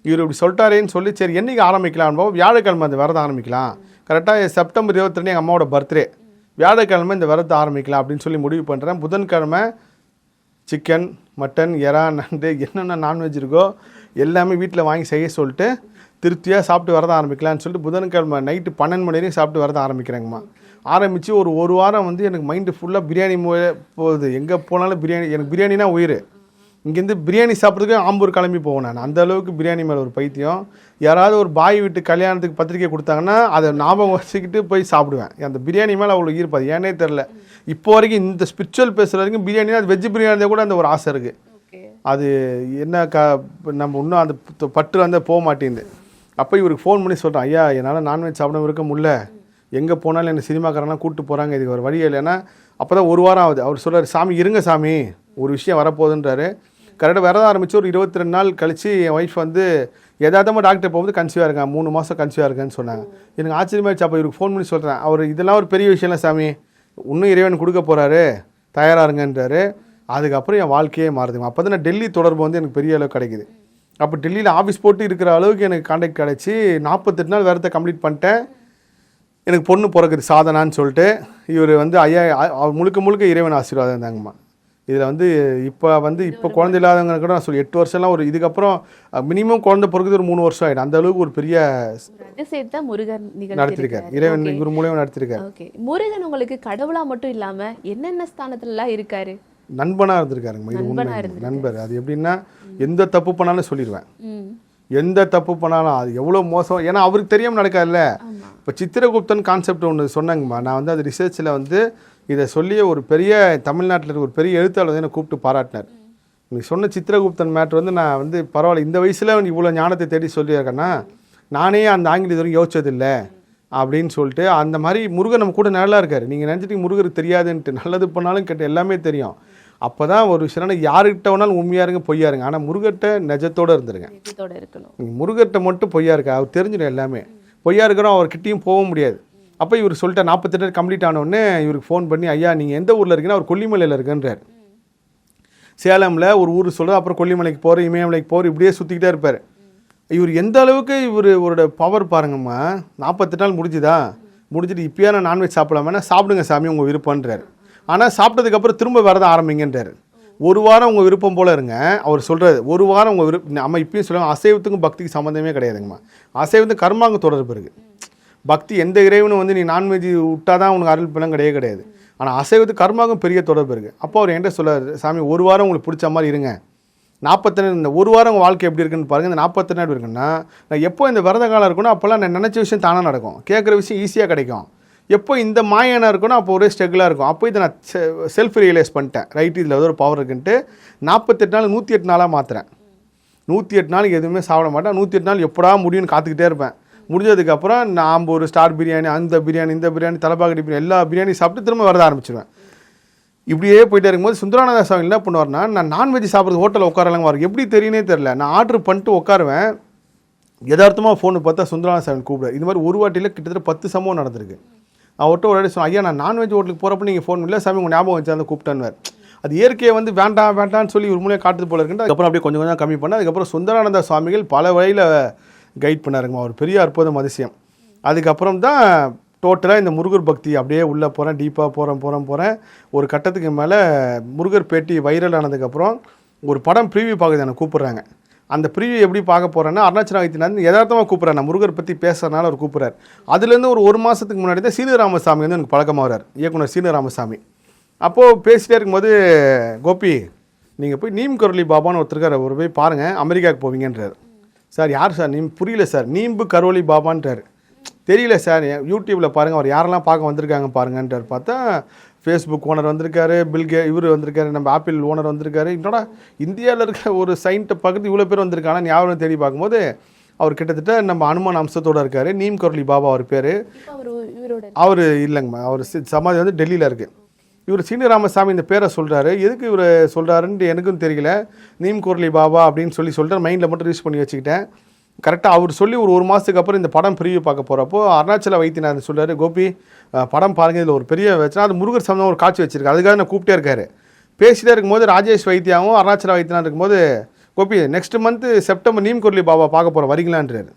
இவர் இப்படி சொல்லிட்டாரேன்னு சொல்லி சரி என்றைக்கு ஆரம்பிக்கலாம், வியாழக்கிழமை அந்த விரதம் ஆரம்பிக்கலாம். கரெக்டாக செப்டம்பர் 22 எங்கள் அம்மாவோட பர்த்டே, வியாழக்கிழமை இந்த விரதத்தை ஆரம்பிக்கலாம் அப்படின்னு சொல்லி முடிவு பண்ணுறேன். புதன்கிழமை சிக்கன், மட்டன், எறா, நண்டு என்னென்ன நான்வெஜ் இருக்கோ எல்லாமே வீட்டில் வாங்கி செய்ய சொல்லிட்டு திருப்தியாக சாப்பிட்டு விரதம் ஆரம்பிக்கலான்னு சொல்லிட்டு புதன்கிழமை நைட்டு 12 மணி வரைக்கும் சாப்பிட்டு விரதம் ஆரம்பிக்கிறேங்கம்மா. ஆரம்பித்து ஒரு வாரம் வந்து எனக்கு மைண்டு ஃபுல்லாக பிரியாணி போகுது. எங்கே போனாலும் பிரியாணி, எனக்கு பிரியாணினா உயிர். இங்கேருந்து பிரியாணி சாப்பிட்றதுக்கு ஆம்பூர் கிளம்பி போவேன் நான். அந்த அளவுக்கு பிரியாணி மேலே ஒரு பைத்தியம். யாராவது ஒரு பாய் வீட்டு கல்யாணத்துக்கு பத்திரிக்கை கொடுத்தாங்கன்னா அதை ஞாபகம் வச்சுக்கிட்டு போய் சாப்பிடுவேன். அந்த பிரியாணி மேலே அவ்வளோ ஈர்ப்பாது, ஏன்னே தெரில. இப்போ வரைக்கும் இந்த ஸ்பிரிச்சுவல் பேசுகிற வரைக்கும் பிரியாணினா அது வெஜ் பிரியாணி கூட அந்த ஒரு ஆசை இருக்குது. அது என்ன நம்ம இன்னும் அந்த பட்டு வந்து போக மாட்டேங்குது. அப்போ இவருக்கு ஃபோன் பண்ணி சொல்கிறேன், ஐயா என்னால் நான்வெஜ் சாப்பிட இருக்க முடியல, எங்கே போனாலும் என்னை சினிமாக்காரெல்லாம் கூப்பிட்டு போகிறாங்க, இதுக்கு ஒரு வழியே இல்லைன்னா. அப்போ தான் ஒரு வாரம் ஆகுது. அவர் சொல்கிறார், சாமி இருங்க சாமி, ஒரு விஷயம் வரப்போகுதுன்றாரு. கரெக்டாக விரதம் ஆரம்பித்து ஒரு 22 நாள் கழித்து என் ஒய்ஃப் வந்து எதார்த்தமாக டாக்டர் போகும்போது கன்சீவாக இருக்கேன், 3 மாதம் கன்சீவாக இருக்கேன்னு சொன்னாங்க. எனக்கு ஆச்சரியமாகிடுச்சு. அப்போ இவருக்கு ஃபோன் பண்ணி சொல்கிறேன், அவர் இதெல்லாம் ஒரு பெரிய விஷயம் இல்லை சாமி, இன்னும் இறைவன் கொடுக்க போகிறாரு, தயாராக இருங்கன்றாரு. அதுக்கப்புறம் என் வாழ்க்கையே மாறுதுங்க. அப்போ தான் நான் டெல்லி தொடர்பு வந்து எனக்கு பெரிய அளவு கிடைக்குது. அப்போ டெல்லியில் ஆஃபீஸ் போட்டு இருக்கிற அளவுக்கு எனக்கு கான்டாக்ட் கிடச்சி 48 நாள் விரதத்தை கம்ப்ளீட் பண்ணிட்டேன். எனக்கு பொண்ணு பிறக்குது சாதனான்னு சொல்லிட்டு. இவர் வந்து ஐயா முழுக்க இறைவன் ஆசீர்வாதம் இருந்தாங்கம்மா. இதில் வந்து இப்போ குழந்தை இல்லாதவங்க கூட நான் சொல்லி 8 வருஷம்லாம் ஒரு இதுக்கப்புறம் மினிமம் குழந்தை பிறகுது ஒரு 3 வருஷம் ஆகிடும். அந்த அளவுக்கு ஒரு பெரிய முருகன் நடத்திருக்காரு, இறைவன் குரு மூலியமாக நடத்திருக்காரு. ஓகே, முருகன் உங்களுக்கு கடவுளா மட்டும் இல்லாம என்னென்ன ஸ்தானத்துலலாம் இருக்காரு? நண்பனாக இருந்திருக்காருங்க. இது உண்மை, நண்பர். அது எப்படின்னா எந்த தப்பு பண்ணாலும் சொல்லிடுவேன், எந்த தப்பு பண்ணாலும். அது எவ்வளோ மோசம், ஏன்னா அவருக்கு தெரியாமல் நடக்காதுல்ல. இப்போ சித்திரகுப்தன் கான்செப்ட் ஒன்று சொன்னாங்கம்மா. நான் வந்து அது ரிசர்ச்சில் வந்து இதை சொல்லிய ஒரு பெரிய தமிழ்நாட்டில் இருக்க ஒரு பெரிய எழுத்தாளர் வந்து என்னை கூப்பிட்டு பாராட்டினார். நீங்கள் சொன்ன சித்திரகுப்தன் மேட்ரு வந்து நான் வந்து பரவாயில்ல, இந்த வயசில் இவ்வளோ ஞானத்தை தேடி சொல்லியிருக்கேன்னா நானே அந்த ஆங்கில இதுவரைக்கும் யோசிச்சதில்லை அப்படின்னு சொல்லிட்டு. அந்த மாதிரி முருகன் நம்ம கூட நல்லா இருக்கார். நீங்கள் நினச்சிட்டு முருகருக்கு தெரியாதுன்ட்டு, நல்லது பண்ணாலும் கேட்ட எல்லாமே தெரியும். அப்போ தான் ஒரு விஷயம், யாருக்கிட்ட வேணாலும் உண்மையாக இருங்க பொய்யா இருங்க, ஆனால் முருகர்கிட்ட நெஜத்தோடு இருந்துருங்க. நீங்கள் முருகர்கிட்ட மட்டும் பொய்யா இருக்கா, அவர் தெரிஞ்சிடும் எல்லாமே. பொய்யா இருக்கிறோம், அவர்கிட்டையும் போக முடியாது. அப்போ இவர் சொல்லிட்டு 48 கம்ப்ளீட் ஆனோடனே இவருக்கு ஃபோன் பண்ணி, ஐயா நீங்கள் எந்த ஊரில் இருக்கீங்கன்னா அவர் கொல்லிமலையில் இருக்குன்றார். சேலமில் ஒரு ஊர் சொல்கிறது, அப்புறம் கொல்லிமலைக்கு போகிற, இமயமலைக்கு போகிற, இப்படியே சுற்றிக்கிட்டே இருப்பார். இவர் எந்த அளவுக்கு இவரோட பவர் பாருங்கம்மா. 48 நாள் முடிஞ்சுட்டு இப்போயா நான் நான்வெஜ் சாப்பிடலாமேனா சாப்பிடுங்க சாமி உங்கள் விருப்பன்றார். ஆனால் சாப்பிட்டதுக்கப்புறம் திரும்ப விரதம் ஆரம்பிங்கன்றார். ஒரு வாரம் உங்கள் விருப்பம் போல் இருங்க. அவர் சொல்கிறது ஒரு வாரம் உங்கள் நம்ம இப்பயும் சொல்லுவாங்க, அசைவத்துக்கும் பக்திக்கு சம்மந்தமே கிடையாதுங்கம்மா. அசைவத்துக்கு கர்மாங்க தொடர்பு இருக்குது. பக்தி எந்த இறைவனும் வந்து நீ நான்வெஜ் விட்டால் தான் உனக்கு அருள் பலன் கிடையாது. ஆனால் அசைவத்துக்கு கர்மாவுக்கும் பெரிய தொடர்பு இருக்குது. அப்போ அவர் என்கிட்ட சொல்கிறார், சாமி ஒரு வாரம் உங்களுக்கு பிடிச்ச மாதிரி இருங்க, 40 இந்த ஒரு வாரம் உங்கள் வாழ்க்கை எப்படி இருக்குன்னு பாருங்கள். இந்த 40 நாள் இருக்குன்னா நான் எப்போ இந்த விரத காலம் இருக்கணும் அப்போல்லாம் நான் நினச்ச விஷயம் தானாக நடக்கும், கேட்குற விஷயம் ஈஸியாக கிடைக்கும். எப்போ இந்த மாயனா இருக்கணும் அப்போ ஒரே ஸ்ட்ரகிளாக இருக்கும். அப்போ இதை நான் செல்ஃப் ரியலைஸ் பண்ணிட்டேன், ரைட் இதில் ஏதோ ஒரு பவர் இருக்குன்ட்டு 48 நாள் 108 நாளாக மாற்றுறேன். 108 நாளைக்கு எதுவுமே சாப்பிட மாட்டேன். 108 நாள் எப்படா முடியும்னு காத்துக்கிட்டே இருப்பேன். முடிஞ்சதுக்கப்புறம் நான் ஒரு ஸ்டார் பிரியாணி, அந்த பிரியாணி, இந்த பிரியாணி, தலைப்பாக்கட்டி பிரியாணி, எல்லா பிரியாணி சாப்பிட்டு திரும்ப வரத ஆரம்பிச்சிடுவேன். இப்படியே போயிட்டே இருக்கும்போது சுந்தரானந்த சுவாமி என்ன பண்ணுவார்னா, நான் நான்வெஜ் சாப்பிட்றது ஹோட்டலில் உட்காரலாங்க வரும், எப்படி தெரியுனே தெரில. நான் ஆர்டர் பண்ணிட்டு உட்காருவேன், யதார்த்தமாக ஃபோனு பார்த்தா சுந்தரானந்த சுவாமி கூப்பிடுவார். இது மாதிரி ஒரு வாட்டியில் கிட்டத்தட்ட 10 சம்பவம் நடந்திருக்கு. அவர்கிட்ட ஒரு வாட்டி சொன்னேன், ஐயா நான் நான்வெஜ் ஹோட்டலுக்கு போகிறப்ப நீங்கள் ஃபோன் இல்லை சாமி உங்கள் ஞாபகம் வச்சு அந்த கூப்பிட்டான்வார். அது இயற்கையை வந்து வேண்டாம் வேண்டாம்னு சொல்லி ஒரு மூலையை காட்டுது போல இருக்குன்னு அதுக்கப்புறம் அப்படியே கொஞ்சம் கொஞ்சம் கம்மி பண்ணேன். அதுக்கப்புறம் சுந்தரானந்த சுவாமிகள் பல வழியில் கைட் பண்ணாருங்கம்மா. ஒரு பெரிய அற்புதம் அதிசயம். அதுக்கப்புறம் தான் டோட்டலாக இந்த முருகர் பக்தி அப்படியே உள்ளே போகிறேன், டீப்பாக போகிறேன். ஒரு கட்டத்துக்கு மேலே முருகர் பேட்டி வைரல் ஆனதுக்கப்புறம் ஒரு படம் ப்ரீவியூ பார்க்குறது என்னை கூப்பிட்றாங்க. அந்த ப்ரீவியூ எப்படி பார்க்க போகிறேன்னா, அருணாச்சல வைத்தியநாதன் யதார்த்தமாக கூப்பிட்றாரு, நான் முருகர் பற்றி பேசுறதுனால அவர் கூப்பிட்றாரு. அதுலேருந்து ஒரு மாதத்துக்கு முன்னாடி தான் சீனிராமசாமி வந்து எனக்கு பழக்கமாகிறார், இயக்குனர் சீனிராமசாமி. அப்போது பேசிகிட்டே இருக்கும்போது, கோபி நீங்கள் போய் நீம் கரோலி பாபான்னு ஒருத்தருக்கார், அவர் போய் பாருங்கள், அமெரிக்காவுக்கு போவீங்கன்றார். சார் யார் சார் நீம் புரியல சார், நீம்பு கரோலி பாபான்றார். தெரியல சார், யூடியூப்பில் பாருங்கள் அவர் யாரெல்லாம் பார்க்க வந்திருக்காங்க பாருங்கன்றார். பார்த்தா ஃபேஸ்புக் ஓனர் வந்திருக்காரு, இவர் வந்திருக்காரு, நம்ம ஆப்பிள் ஓனர் வந்திருக்காரு. இன்னொட இந்தியாவில் இருக்க ஒரு சயின்ட்டை பார்க்குறது இவ்வளோ பேர் வந்திருக்காங்க. ஞாபகம் தேடி பார்க்கும்போது அவர் கிட்டத்தட்ட நம்ம அனுமான் அம்சத்தோடு இருக்கார். நீம் கரோலி பாபா அவர் பேர். அவர் இல்லைங்கம்மா, அவர் சமாதி வந்து டெல்லியில் இருக்குது. இவர் சீனிராமசாமி இந்த பேரை சொல்கிறாரு. எதுக்கு இவர் சொல்கிறாருன்ட்டு எனக்கும் தெரியல. நீம் கரோலி பாபா அப்படின்னு சொல்லிட்டு மைண்டில் மட்டும் ரிலீஸ் பண்ணி வச்சுக்கிட்டேன். கரெக்டாக அவர் சொல்லி ஒரு மாதத்துக்கு அப்புறம் இந்த படம் ப்ரிவியூ பார்க்க போகிறப்போ அருணாச்சல வைத்தியநாதன் சொல்கிறார், கோபி படம் பாருங்கள், இதில் ஒரு பெரிய வச்சுனா அது முருகர் சம்பந்தம் ஒரு காட்சி வச்சுருக்காரு, அதுக்காக நான் கூப்பிட்டே இருக்காரு. பேசிகிட்டே இருக்கும்போது ராஜேஷ் வைத்தியாவும் அருணாச்சல வைத்தியநாதன் இருக்கும்போது, Gopi next month September Neem Karoli Baba பார்க்க போகிறோம் வரீங்களான்றாரு.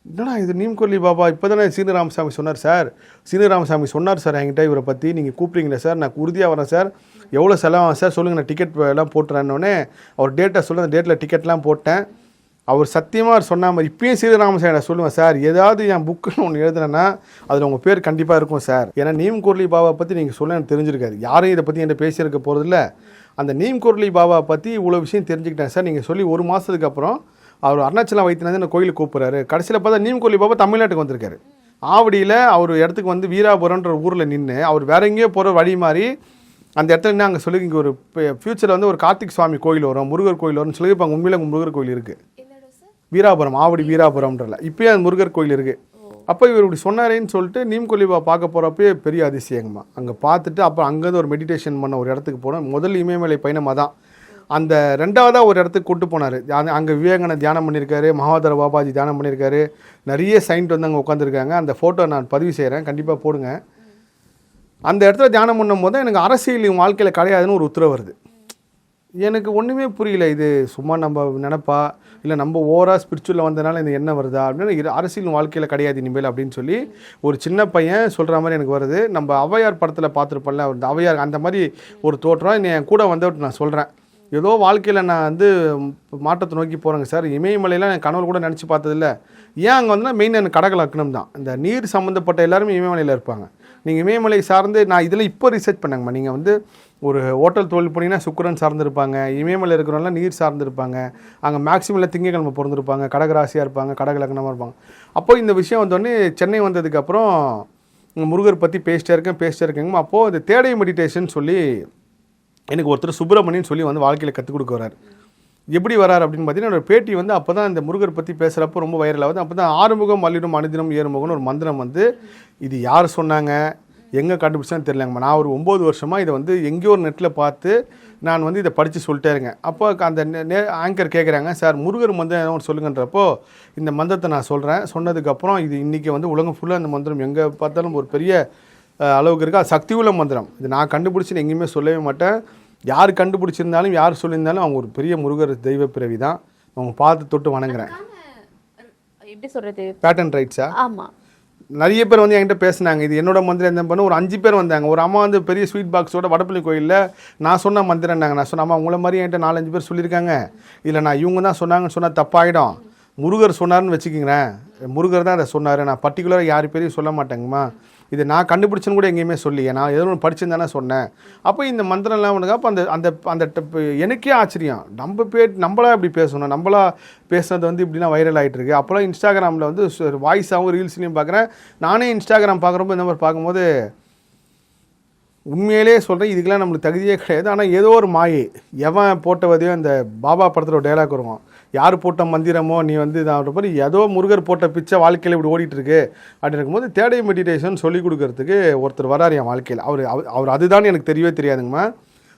என்னடா இது நீம் கரோலி பாபா இப்போ தானே சீனிராமசாமி சொன்னார் சார், சீனிராமசாமி சொன்னார் சார் என்கிட்ட இவரை பற்றி, நீங்கள் கூப்பிட்றீங்களா சார், நான் உறுதியாக வரேன் சார், எவ்வளோ செலவாகும் சார் சொல்லுங்கள், நான் டிக்கெட் எல்லாம் போட்டுறேன்னொடனே அவர் டேட்டை சொல்ல, அந்த டேட்டில் டிக்கெட்லாம் போட்டேன். அவர் சத்தியமாக அவர் சொன்ன மாதிரி இப்பயும் சீனிராமசாமி நான் சொல்லுவேன் சார், ஏதாவது என் புக்குன்னு ஒன்று எழுதுனேன்னா அதில் உங்கள் பேர் கண்டிப்பாக இருக்கும் சார். ஏன்னா நீம் கரோலி பாபா பற்றி நீங்கள் சொல்ல எனக்கு தெரிஞ்சிருக்காது, யாரும் இதை பற்றி என்கிட்ட பேசியிருக்க போகிறதில்ல. அந்த நீம் கரோலி பாபா பற்றி இவ்வளோ விஷயம் தெரிஞ்சுக்கிட்டேன் சார். நீங்கள் சொல்லி ஒரு மாதத்துக்கு அப்புறம் அவர் அருணாச்சலம் வைத்தியநாதன் கோயிலுக்கு கூப்பிட்றாரு. கடைசியில் பார்த்தா நீம் கரோலி பாபா தமிழ்நாட்டுக்கு வந்திருக்காரு. ஆவடியில் அவர் இடத்துக்கு வந்து வீராபுரம்ன்ற ஊரில் நின்று அவர் வேற எங்கேயோ போகிற வழி மாதிரி அந்த இடத்துல என்ன அங்கே சொல்லி, இங்கே ஒரு ஃப்யூச்சரில் வந்து ஒரு கார்த்திக் சுவாமி கோயில் வரும், முருகர் கோயில் வரும்னு சொல்லி இப்போ அங்கே உண்மையில் அங்கே முருகர் கோயில் இருக்குது, வீராபுரம், ஆவடி வீராபுரம்ன்றல இப்போயே அந்த முருகர் கோயில் இருக்குது. அப்போ இவர் இப்படி சொன்னாரேன்னு சொல்லிட்டு நீம் கரோலி பாபா பார்க்க போகிறப்பே பெரிய அதிசயங்கம்மா. அங்கே பார்த்துட்டு அப்புறம் அங்கேருந்து ஒரு மெடிடேஷன் பண்ண ஒரு இடத்துக்கு போனோம். முதல் இமயமலை பயணமாக தான். அந்த ரெண்டாவதாக ஒரு இடத்துக்கு கூப்பிட்டு போனார். அங்கே விவேகானந்த தியானம் பண்ணியிருக்காரு, மகாதர பாபாஜி தியானம் பண்ணியிருக்காரு, நிறைய சயின்ட் வந்து அங்கே உட்காந்துருக்காங்க. அந்த ஃபோட்டோ நான் பதிவு செய்கிறேன், கண்டிப்பாக போடுங்க. அந்த இடத்துல தியானம் பண்ணும் போது எனக்கு அரசியல் வாழ்க்கையில் கிடையாதுன்னு ஒரு உத்தரவு வருது. எனக்கு ஒன்றுமே புரியல, இது சும்மா நம்ம நினப்பா இல்லை நம்ம ஓவராக ஸ்பிரிச்சுவலில் வந்ததுனால இந்த எண்ணம் வருதா அப்படின்னு, அரசியல் வாழ்க்கையில் கிடையாது இனிமேல் அப்படின்னு சொல்லி ஒரு சின்ன பையன் சொல்கிற மாதிரி எனக்கு வருது. நம்ம ஔவையார் படத்தில் பார்த்துருப்பேன்ல, அந்த ஔவையார் அந்த மாதிரி ஒரு தோற்றம் என் கூட வந்தவர்கிட்ட நான் சொல்கிறேன். ஏதோ வாழ்க்கையில் நான் வந்து மாற்றத்தை நோக்கி போகிறேங்க சார், இமயமலையெல்லாம் என் கனவு கூட நினச்சி பார்த்ததில்ல. ஏன் அங்கே வந்தால் மெயின் எனக்கு கடகலக்கணம் தான், இந்த நீர் சம்மந்தப்பட்ட எல்லாருமே இமயமலையில் இருப்பாங்க. நீங்கள் இமயமலை சார்ந்து நான் இதில் இப்போ ரிசர்ச் பண்ணேங்கம்மா. நீங்கள் வந்து ஒரு ஹோட்டல் தொழில் போனீங்கன்னா சுக்கிரன் சார்ந்திருப்பாங்க, இமயமலை இருக்கிறவங்களாம் நீர் சார்ந்திருப்பாங்க, அங்கே மேக்ஸிமில் திங்கக்கிழமை பிறந்திருப்பாங்க, கடகராசியாக இருப்பாங்க, கடகலக்கணமாக இருப்பாங்க. அப்போ இந்த விஷயம் வந்தோடனே சென்னை வந்ததுக்கப்புறம் முருகர் பற்றி பேசிட்டே இருக்கேங்கம்மா. அப்போது இந்த தேடை மெடிடேஷன் சொல்லி எனக்கு ஒருத்தர் சுப்பிரமணியன் சொல்லி வந்து வாழ்க்கையில் கற்றுக் கொடுக்க வரார். எப்படி வரார் அப்படின்னு பார்த்தீங்கன்னா, ஒரு பேட்டி வந்து அப்போ தான் இந்த முருகர் பற்றி பேசுகிறப்போ ரொம்ப வைரல் ஆகுது. அப்போ தான் ஆறுமுகம் மல்லிடும் அனுதினம் ஏறுமுகம்னு ஒரு மந்திரம் வந்து, இது யார் சொன்னாங்க எங்கே கண்டுபிடிச்சான்னு தெரியலங்கம்மா. நான் ஒரு 9 வருஷமாக இதை வந்து எங்கேயோ ஒரு நெட்டில் பார்த்து நான் வந்து இதை படித்து சொல்லிட்டே இருக்கேன். அப்போ அந்த ஆங்கர் கேட்குறாங்க, சார் முருகர் மந்திரம் என்ன ஒன்று சொல்லுங்கன்றப்போ இந்த மந்திரத்தை நான் சொல்கிறேன். சொன்னதுக்கப்புறம் இது இன்றைக்கி வந்து உலகம் ஃபுல்லாக இந்த மந்திரம் எங்கே பார்த்தாலும் ஒரு பெரிய அளவுக்கு இருக்குது. அது சக்தி உள்ள மந்திரம். இது நான் கண்டுபிடிச்சின்னு எங்கேயுமே சொல்லவே மாட்டேன். யார் கண்டுபிடிச்சிருந்தாலும் யார் சொல்லியிருந்தாலும் அவங்க ஒரு பெரிய முருகர் தெய்வ பிறவி தான். அவங்க பார்த்து தொட்டு வணங்குறேன். எப்படி சொல்கிறது, பேட்டன் ரைட்ஸா? ஆமாம். நிறைய பேர் வந்து என்கிட்ட பேசினாங்க, இது என்னோட மந்திரம் என்ன பண்ண. ஒரு 5 பேர் வந்தாங்க. ஒரு அம்மா வந்து பெரிய ஸ்வீட் பாக்ஸோட வடப்பள்ளி கோயிலில் நான் சொன்ன மந்திரம்னாங்க. நான் சொன்ன அம்மா உங்களை மாதிரி என்கிட்ட 4-5 பேர் சொல்லியிருக்காங்க, இல்லை நான் இவங்க தான் சொன்னாங்கன்னு சொன்னால் தப்பாயிடும். முருகர் சொன்னார்னு வச்சுக்கிங்களேன், முருகர் தான் அதை சொன்னார், நான் பர்டிகுலராக யார் பேரையும் சொல்ல மாட்டேங்கம்மா, இது நான் கண்டுபிடிச்சேன்னு கூட எங்கேயுமே சொல்லியே, நான் ஏதோ ஒன்று படிச்சிருந்தானே சொன்னேன். அப்போ இந்த மந்திரம்லாம் பண்ணுங்க. அப்போ அந்த அந்த எனக்கே ஆச்சரியம், நம்மளா இப்படி பேசணும், நம்மளா பேசுனது வந்து இப்படிலாம் வைரல் ஆகிட்டு இருக்கு. அப்போலாம் இன்ஸ்டாகிராமில் வந்து வாய்ஸாகவும் ரீல்ஸ்லையும் பார்க்குறேன். நானே இன்ஸ்டாகிராம் பார்க்குறப்போ இந்த மாதிரி பார்க்கும்போது உண்மையிலே சொல்கிறேன், இதுக்கெல்லாம் நம்மளுக்கு தகுதியே கிடையாது. ஆனால் ஏதோ ஒரு மாயை, எவன் போட்டவதையோ அந்த பாபா படத்தில் ஒரு டைலாக் வருவோம், யார் போட்ட மந்திரமோ நீ வந்து இதான் ஏதோ முருகர் போட்ட பிச்சை வாழ்க்கையில் இப்படி ஓடிட்டுருக்கு அப்படின்னு இருக்கும்போது தேடை மெடிடேஷன் சொல்லிக் கொடுக்கறதுக்கு ஒருத்தர் வராரு என் வாழ்க்கையில். அவர் அதுதான் எனக்கு தெரியவே தெரியாதுங்கம்மா.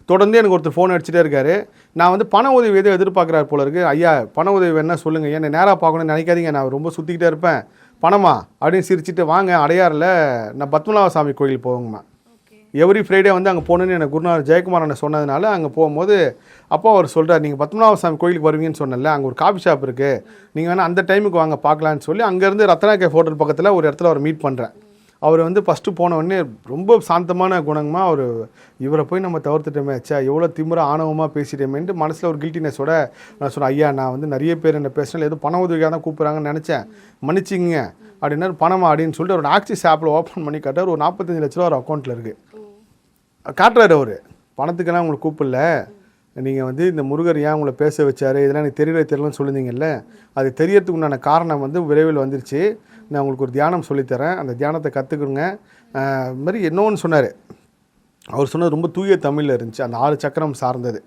தொடர்ந்து எனக்கு ஒருத்தர் ஃபோன் அடிச்சுட்டே இருக்காரு. நான் வந்து பண உதவி எதுவும் எதிர்பார்க்குறாரு போல இருக்குது. ஐயா பண உதவி வேணா சொல்லுங்கள், என்னை நேராக பார்க்கணும்னு நினைக்காதீங்க, நான் ரொம்ப சுற்றிக்கிட்டே இருப்பேன், பணமா அப்படின்னு சிரிச்சுட்டு வாங்க அடையாறில் நான் பத்மநாப சாமி கோயில் போவோங்கம்மா. எவ்ரி ஃப்ரைடே வந்து அங்கே போகணுன்னு எனக்கு குருநாதர் ஜெயக்குமார் அண்ணன் சொன்னதுனால அங்கே போகும்போது அப்போ அவர் சொல்கிறார், நீங்கள் பத்மநாப சாமி கோயிலுக்கு வருவீங்கன்னு சொன்னல, அங்கே ஒரு காஃபி ஷாப் இருக்குது, நீங்கள் வேணால் அந்த டைமுக்கு வாங்க பார்க்கலான்னு சொல்லி அங்கேருந்து ரத்னா கேஃப் ஹோட்டல் பக்கத்தில் ஒரு இடத்துல அவர் மீட் பண்ணுறேன். அவர் வந்து ஃபஸ்ட்டு போனவொடனே ரொம்ப சாந்தமான குணங்கமாக அவர், இவரை போய் நம்ம தவிர்த்துட்டோமே, அச்சா எவ்வளோ திமிர ஆணவமாக பேசிட்டோமேன்ட்டு மனசில் ஒரு கில்ட்டினஸோட நான் சொன்னேன், ஐயா நான் வந்து நிறைய பேர் என்ன பேசினாலும் ஏதோ பண உதவியாக தான் கூப்பிட்றாங்கன்னு நினச்சேன், மன்னிச்சிங்க அப்படின்னா. பணமா அப்படின்னு சொல்லிட்டு ஒரு ஆக்சிஸ் ஆப்பில் ஓப்பன் பண்ணி காட்டார். ஒரு 45 லட்ச ரூபா ஒரு அக்கௌண்ட்டில் இருக்குது காட்டுறாரு. அவர் பணத்துக்கெல்லாம் உங்களை கூப்பிடல, நீங்கள் வந்து இந்த முருகர் ஏன் உங்களை பேச வச்சார், இதெல்லாம் எனக்கு தெரியலன்னு சொல்லியிருந்தீங்கல்ல, அது தெரியறதுக்கு உண்டான காரணம் வந்து விரைவில் வந்துருச்சு, நான் உங்களுக்கு ஒரு தியானம் சொல்லித்தரேன், அந்த தியானத்தை கற்றுக்குங்க மாதிரி இன்னொன்று சொன்னார். அவர் சொன்னது ரொம்ப தூய தமிழில் இருந்துச்சு, அந்த 6 சக்கரம் சார்ந்தது.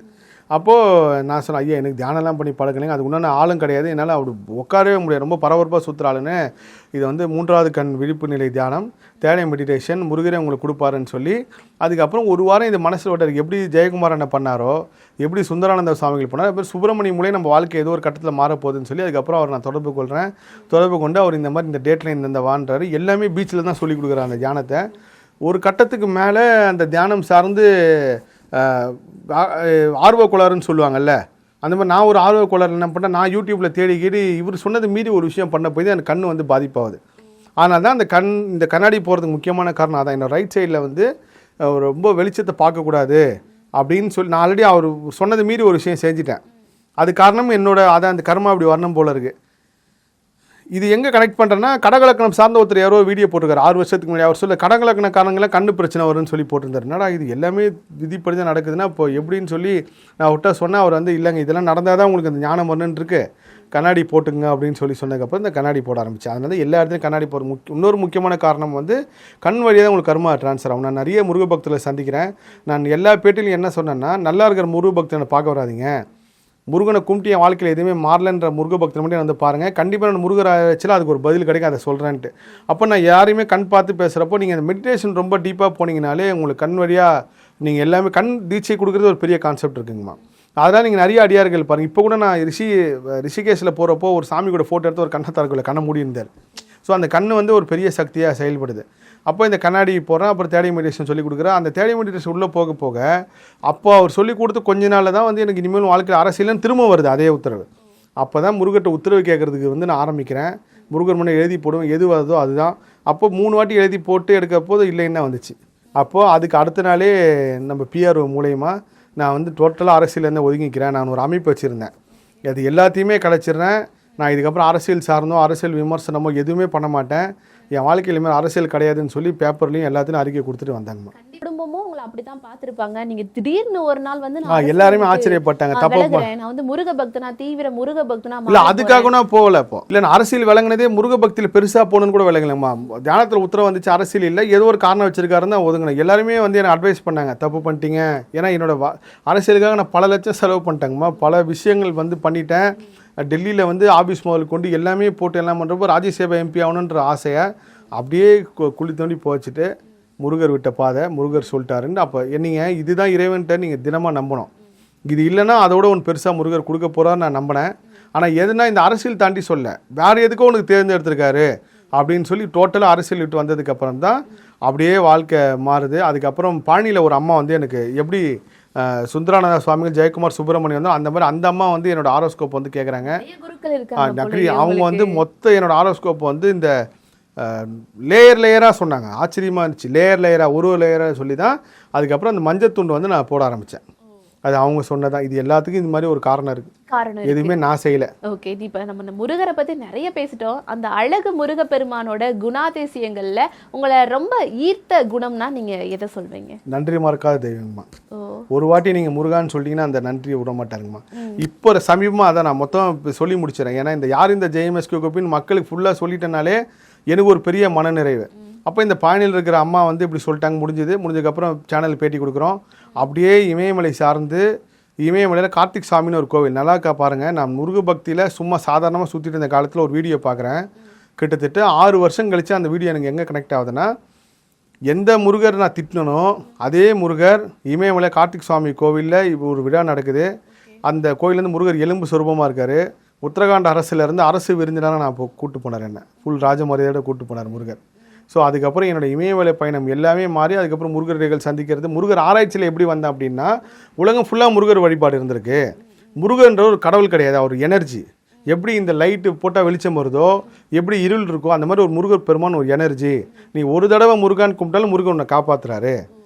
அப்போது நான் சொன்னேன், ஐயா எனக்கு தியானம்லாம் பண்ணி பழக்கலைங்க, அதுக்கு உண்டான ஆளும் கிடையாது, என்னால் அவர் உட்காரவே முடியாது, ரொம்ப பரபரப்பாக சுற்றுற ஆளுன்னு. இது வந்து 3வது கண் விழிப்பு நிலை தியானம், தேடை மெடிடேஷன், முருகரே உங்களுக்கு கொடுப்பாருன்னு சொல்லி அதுக்கப்புறம் ஒரு வாரம் இது மனசில் விட்டார். எப்படி ஜெயக்குமார் என்ன பண்ணாரோ, எப்படி சுந்தரானந்த சுவாமிகள் பண்ணார், அப்புறம் சுப்பிரமணிய மூலையை நம்ம வாழ்க்கை ஏதோ ஒரு கட்டத்தில் மாறப்போகுதுன்னு சொல்லி அதுக்கப்புறம் அவர் நான் தொடர்பு கொள்கிறேன். தொடர்பு கொண்டு அவர் இந்த மாதிரி இந்த டேட்டில் இந்த வான்றாரு. எல்லாமே பீச்சில் தான் சொல்லிக் கொடுக்குறாரு அந்த தியானத்தை. ஒரு கட்டத்துக்கு மேலே அந்த தியானம் சார்ந்து ஆர்வக்கோளாறுன்னு சொல்லுவாங்கல்ல, அந்த மாதிரி நான் ஒரு ஆர்வக்கோளாறு என்ன பண்ணேன், நான் யூடியூப்பில் தேடிக்கிட்டு இவர் சொன்னது மீறி ஒரு விஷயம் பண்ண போய் தான் எனக்கு கண் வந்து பாதிப்பாகுது. ஆனால் தான் இந்த கண்ணாடி போகிறதுக்கு முக்கியமான காரணம் அதான். என்னோட ரைட் சைடில் வந்து ரொம்ப வெளிச்சத்தை பார்க்கக்கூடாது அப்படின்னு சொல்லி நான் ஆல்ரெடி அவர் சொன்னது மீறி ஒரு விஷயம் செஞ்சுட்டேன். அது காரணம் அதான் அந்த கர்மா அப்படி வரணும் போல இருக்குது. இது எங்கே கனெக்ட் பண்ணுறேன்னா, கடகலக்கணம் சார்ந்த ஒருத்தர் யாரோ வீடியோ போட்டிருக்காரு 6 வருஷத்துக்கு முன்னாடி. அவர் சொல்ல கடகலக்கண காரணங்களாம் கண்ணு பிரச்சனை வரும்னு சொல்லி போட்டிருந்தார். என்னடா இது எல்லாமே விதிப்படி தான் நடக்குதுன்னா இப்போ எப்படின்னு சொல்லி நான் விட்டா சொன்னேன். அவர் வந்து இல்லைங்க இதெல்லாம் நடந்தால் தான் உங்களுக்கு அந்த ஞானம் வரணுன்னு இருக்கு, கண்ணாடி போட்டுங்க அப்படின்னு சொன்னதுக்கப்புறம் இந்த கண்ணாடி போட ஆரம்பித்தேன். அதனால எல்லா இடத்துலையும் கண்ணாடி போகிற இன்னொரு முக்கியமான காரணம் வந்து கண் வழியாக தான் உங்களுக்கு கர்மா ட்ரான்ஸ்ஃபர் ஆகும். நான் நிறைய முருக பக்தர்களை சந்திக்கிறேன். நான் எல்லா பேட்டிலையும் என்ன சொன்னேன்னா, நல்லா இருக்கிற முருக பக்தனை பார்க்க வராதிங்க, முருகனை கும்பிட்டு என் வாழ்க்கையில் எதுவுமே மாறலன்ற முருக பக்தர் மட்டும் வந்து பாருங்கள், கண்டிப்பாக நான் முருகர் ஆச்சுன்னா அதுக்கு ஒரு பதில் கிடைக்கும், அதை சொல்கிறேன்ட்டு. அப்போ நான் யாரையுமே கண் பார்த்து பேசுகிறப்போ நீங்கள் அந்த மெடிடேஷன் ரொம்ப டீப்பாக போனீங்கனாலே உங்களுக்கு கண் வழியாக நீங்கள் எல்லாமே கண் தீட்சை கொடுக்குறது ஒரு பெரிய கான்செப்ட் இருக்குங்கம்மா. அதனால் நீங்கள் நிறைய அடியார்கள் பாருங்கள். இப்போ கூட நான் ரிஷிகேஷில் போகிறப்போ ஒரு சாமி கூட ஃபோட்டோ எடுத்து ஒரு கண்ணை திறக்கல, கண்ணை மூடி இருந்தார். ஸோ அந்த கண் வந்து ஒரு பெரிய சக்தியாக செயல்படுது. அப்போ இந்த கண்ணாடி போடுறேன், அப்புறம் தேடை மெடிடேஷன் சொல்லிக் கொடுக்குறேன். அந்த தேடை மெடிடேஷன் உள்ளே போக போக அப்போ அவர் சொல்லிக் கொடுத்து கொஞ்ச நாளில் தான் வந்து எனக்கு இனிமேல் வாழ்க்கையில் அரசியல்னு திரும்ப வருது அதே உத்தரவு. அப்போ தான் முருகர்கிட்ட உத்தரவு கேட்குறதுக்கு வந்து நான் ஆரம்பிக்கிறேன். முருகர் முன்னே எழுதி போடுவேன், எது வருதோ அதுதான். அப்போ 3 வாட்டி எழுதி போட்டு எடுக்க போது இல்லைன்னா வந்துச்சு. அப்போது அதுக்கு அடுத்த நாளே நம்ம பிஆர்ஓ மூலயமா நான் வந்து டோட்டலாக அரசியலேருந்து ஒதுங்கிக்கிறேன். நான் ஒரு அமைப்பு வச்சுருந்தேன், அது எல்லாத்தையுமே கிடச்சிட்றேன். நான் இதுக்கப்புறம் அரசியல் சார்ந்தோ அரசியல் விமர்சனமோ எதுவுமே பண்ண மாட்டேன், என் வாழ்க்கையில் மேலே அரசியல் கிடையாதுன்னு சொல்லி பேப்பர்லையும் எல்லாத்தையும் அறிக்கை கொடுத்துட்டு வந்தாங்கம்மா. குடும்பமும் உங்களை அப்படித்தான் பார்த்துருப்பாங்க. நீங்க திடீர்னு ஒரு நாள் வந்து எல்லாருமே ஆச்சரியப்பட்டாங்க. நான் வந்து முருக பக்தனா, தீவிர முருக பக்தனா இல்லை, அதுக்காக நான் போகல. இப்போ இல்லை, நான் அரசியல் விளங்குனதே முருக பக்தியில் பெருசாக போகணுன்னு கூட விளங்கலம்மா. தியானத்தில் உத்தரவு வந்துச்சு, அரசியல் இல்லை, ஏதோ ஒரு காரணம் வச்சிருக்காருன்னு தான் ஒதுங்கினேன். எல்லாருமே வந்து எனக்கு அட்வைஸ் பண்ணாங்க, தப்பு பண்ணிட்டீங்க. ஏன்னா என்னோட அரசியலுக்காக நான் பல லட்சம் செலவு பண்ணிட்டேங்கம்மா, பல விஷயங்கள் வந்து பண்ணிட்டேன். டெல்லியில் வந்து ஆஃபீஸ் முதல் கொண்டு எல்லாமே போட்டு எல்லாம் பண்ணுறப்போ ராஜ்யசபா எம்பி ஆகணுன்ற ஆசையை அப்படியே குழி தோண்டி போச்சுட்டு முருகர் விட்ட பாதை, முருகர் சொல்லிட்டாருன்னு. அப்போ நீங்கள் இதுதான் இறைவன்கிட்ட நீங்கள் தினமாக நம்பணும். இது இல்லைன்னா அதோட ஒன்று பெருசாக முருகர் கொடுக்க போகிறான்னு நான் நம்பினேன். ஆனால் எதுனா இந்த அரசியல் தாண்டி சொல்ல, வேறு எதுக்கோ உனக்கு தேர்ந்தெடுத்திருக்காரு அப்படின்னு சொல்லி டோட்டலாக அரசியல் விட்டு வந்ததுக்கப்புறம் தான் அப்படியே வாழ்க்கை மாறுது. அதுக்கப்புறம் பழனியில் ஒரு அம்மா வந்து எனக்கு எப்படி சுந்தரானந்த சுவாமிகள், ஜெயக்குமார், சுப்பிரமணியம் வந்து அந்த மாதிரி அந்த அம்மா வந்து என்னோட ஆரோஸ்கோப் வந்து கேட்குறாங்க. அவங்க வந்து மொத்த என்னோட ஆரோஸ்கோப் வந்து இந்த லேயர் லேயராக சொன்னாங்க. ஆச்சரியமாக இருந்துச்சு. லேயர் லேயராக ஒரு லேயராக சொல்லி தான் அதுக்கப்புறம் அந்த மஞ்சள் துண்டு வந்து நான் போட ஆரம்பித்தேன். அது அவங்க சொன்னதான். இது எல்லாத்துக்கும் இந்த மாதிரி ஒரு காரணம் இருக்குது. எதுவுமே நான் செய்யலை. ஓகே, இப்போ நம்ம இந்த முருகரை பற்றி நிறைய பேசிட்டோம். அந்த அழகு முருகப்பெருமானோட குணாதிசயங்களில் உங்களை ரொம்ப ஈர்த்த குணம்னா நீங்கள் எதை சொல்வீங்க? நன்றி மறக்காத தெய்வங்கம்மா. ஒரு வாட்டி நீங்கள் முருகான்னு சொல்லிட்டீங்கன்னா அந்த நன்றியை விட மாட்டாருங்கம்மா. இப்போ சமீபமாக அதை நான் மொத்தம் சொல்லி முடிச்சிடறேன். ஏன்னா இந்த யார் இந்த ஜெயமஸ்கியூ கோபின்னு மக்களுக்கு ஃபுல்லாக சொல்லிட்டனாலே எனக்கு ஒரு பெரிய மனநிறைவு. அப்போ இந்த பாணியில் இருக்கிற அம்மா வந்து இப்படி சொல்லிட்டாங்க, முடிஞ்சதுக்கப்புறம் சேனல் பேட்டி கொடுக்குறோம். அப்படியே இமயமலை சார்ந்து இமயமலையில் கார்த்திக் சாமின்னு ஒரு கோவில் நல்லாக்கா பாருங்கள். நான் முருக பக்தியில் சும்மா சாதாரணமாக சுற்றிட்டு இருந்த காலத்தில் ஒரு வீடியோ பார்க்குறேன். கிட்டத்தட்ட 6 வருஷம் கழித்து அந்த வீடியோ எனக்கு எங்கே கனெக்ட் ஆகுதுன்னா, எந்த முருகர் நான் திட்டினோ அதே முருகர் இமயமலை கார்த்திக் சுவாமி கோவிலில் இப்போ ஒரு விழா நடக்குது. அந்த கோவிலேருந்து முருகர் எலும்பு சுரூபமாக இருக்கார். உத்தரகாண்ட் அரசுலேருந்து அரசு விருந்தினராக நான் இப்போ கூப்பிட்டு போனார். என்ன ஃபுல் ராஜமரியாதையோட கூப்பிட்டு போனார் முருகர். ஸோ அதுக்கப்புறம் என்னோடய இமயமலை பயணம் எல்லாமே மாறி அதுக்கப்புறம் முருகர்கள் சந்திக்கிறது. முருகர் ஆராய்ச்சியில் எப்படி வந்தேன் அப்படின்னா, உலகம் ஃபுல்லாக முருகர் வழிபாடு இருந்திருக்கு. முருகன்ற ஒரு கடவுள் கிடையாது, அவர் எனர்ஜி. எப்படி இந்த லைட்டு போட்டால் வெளிச்சம் வருதோ, எப்படி இருள் இருக்கோ, அந்த மாதிரி ஒரு முருகர் பெருமான் ஒரு எனர்ஜி. நீ ஒரு தடவை முருகான் கும்பிட்டாலும் முருகன் உன்னை காப்பாற்றுறாரு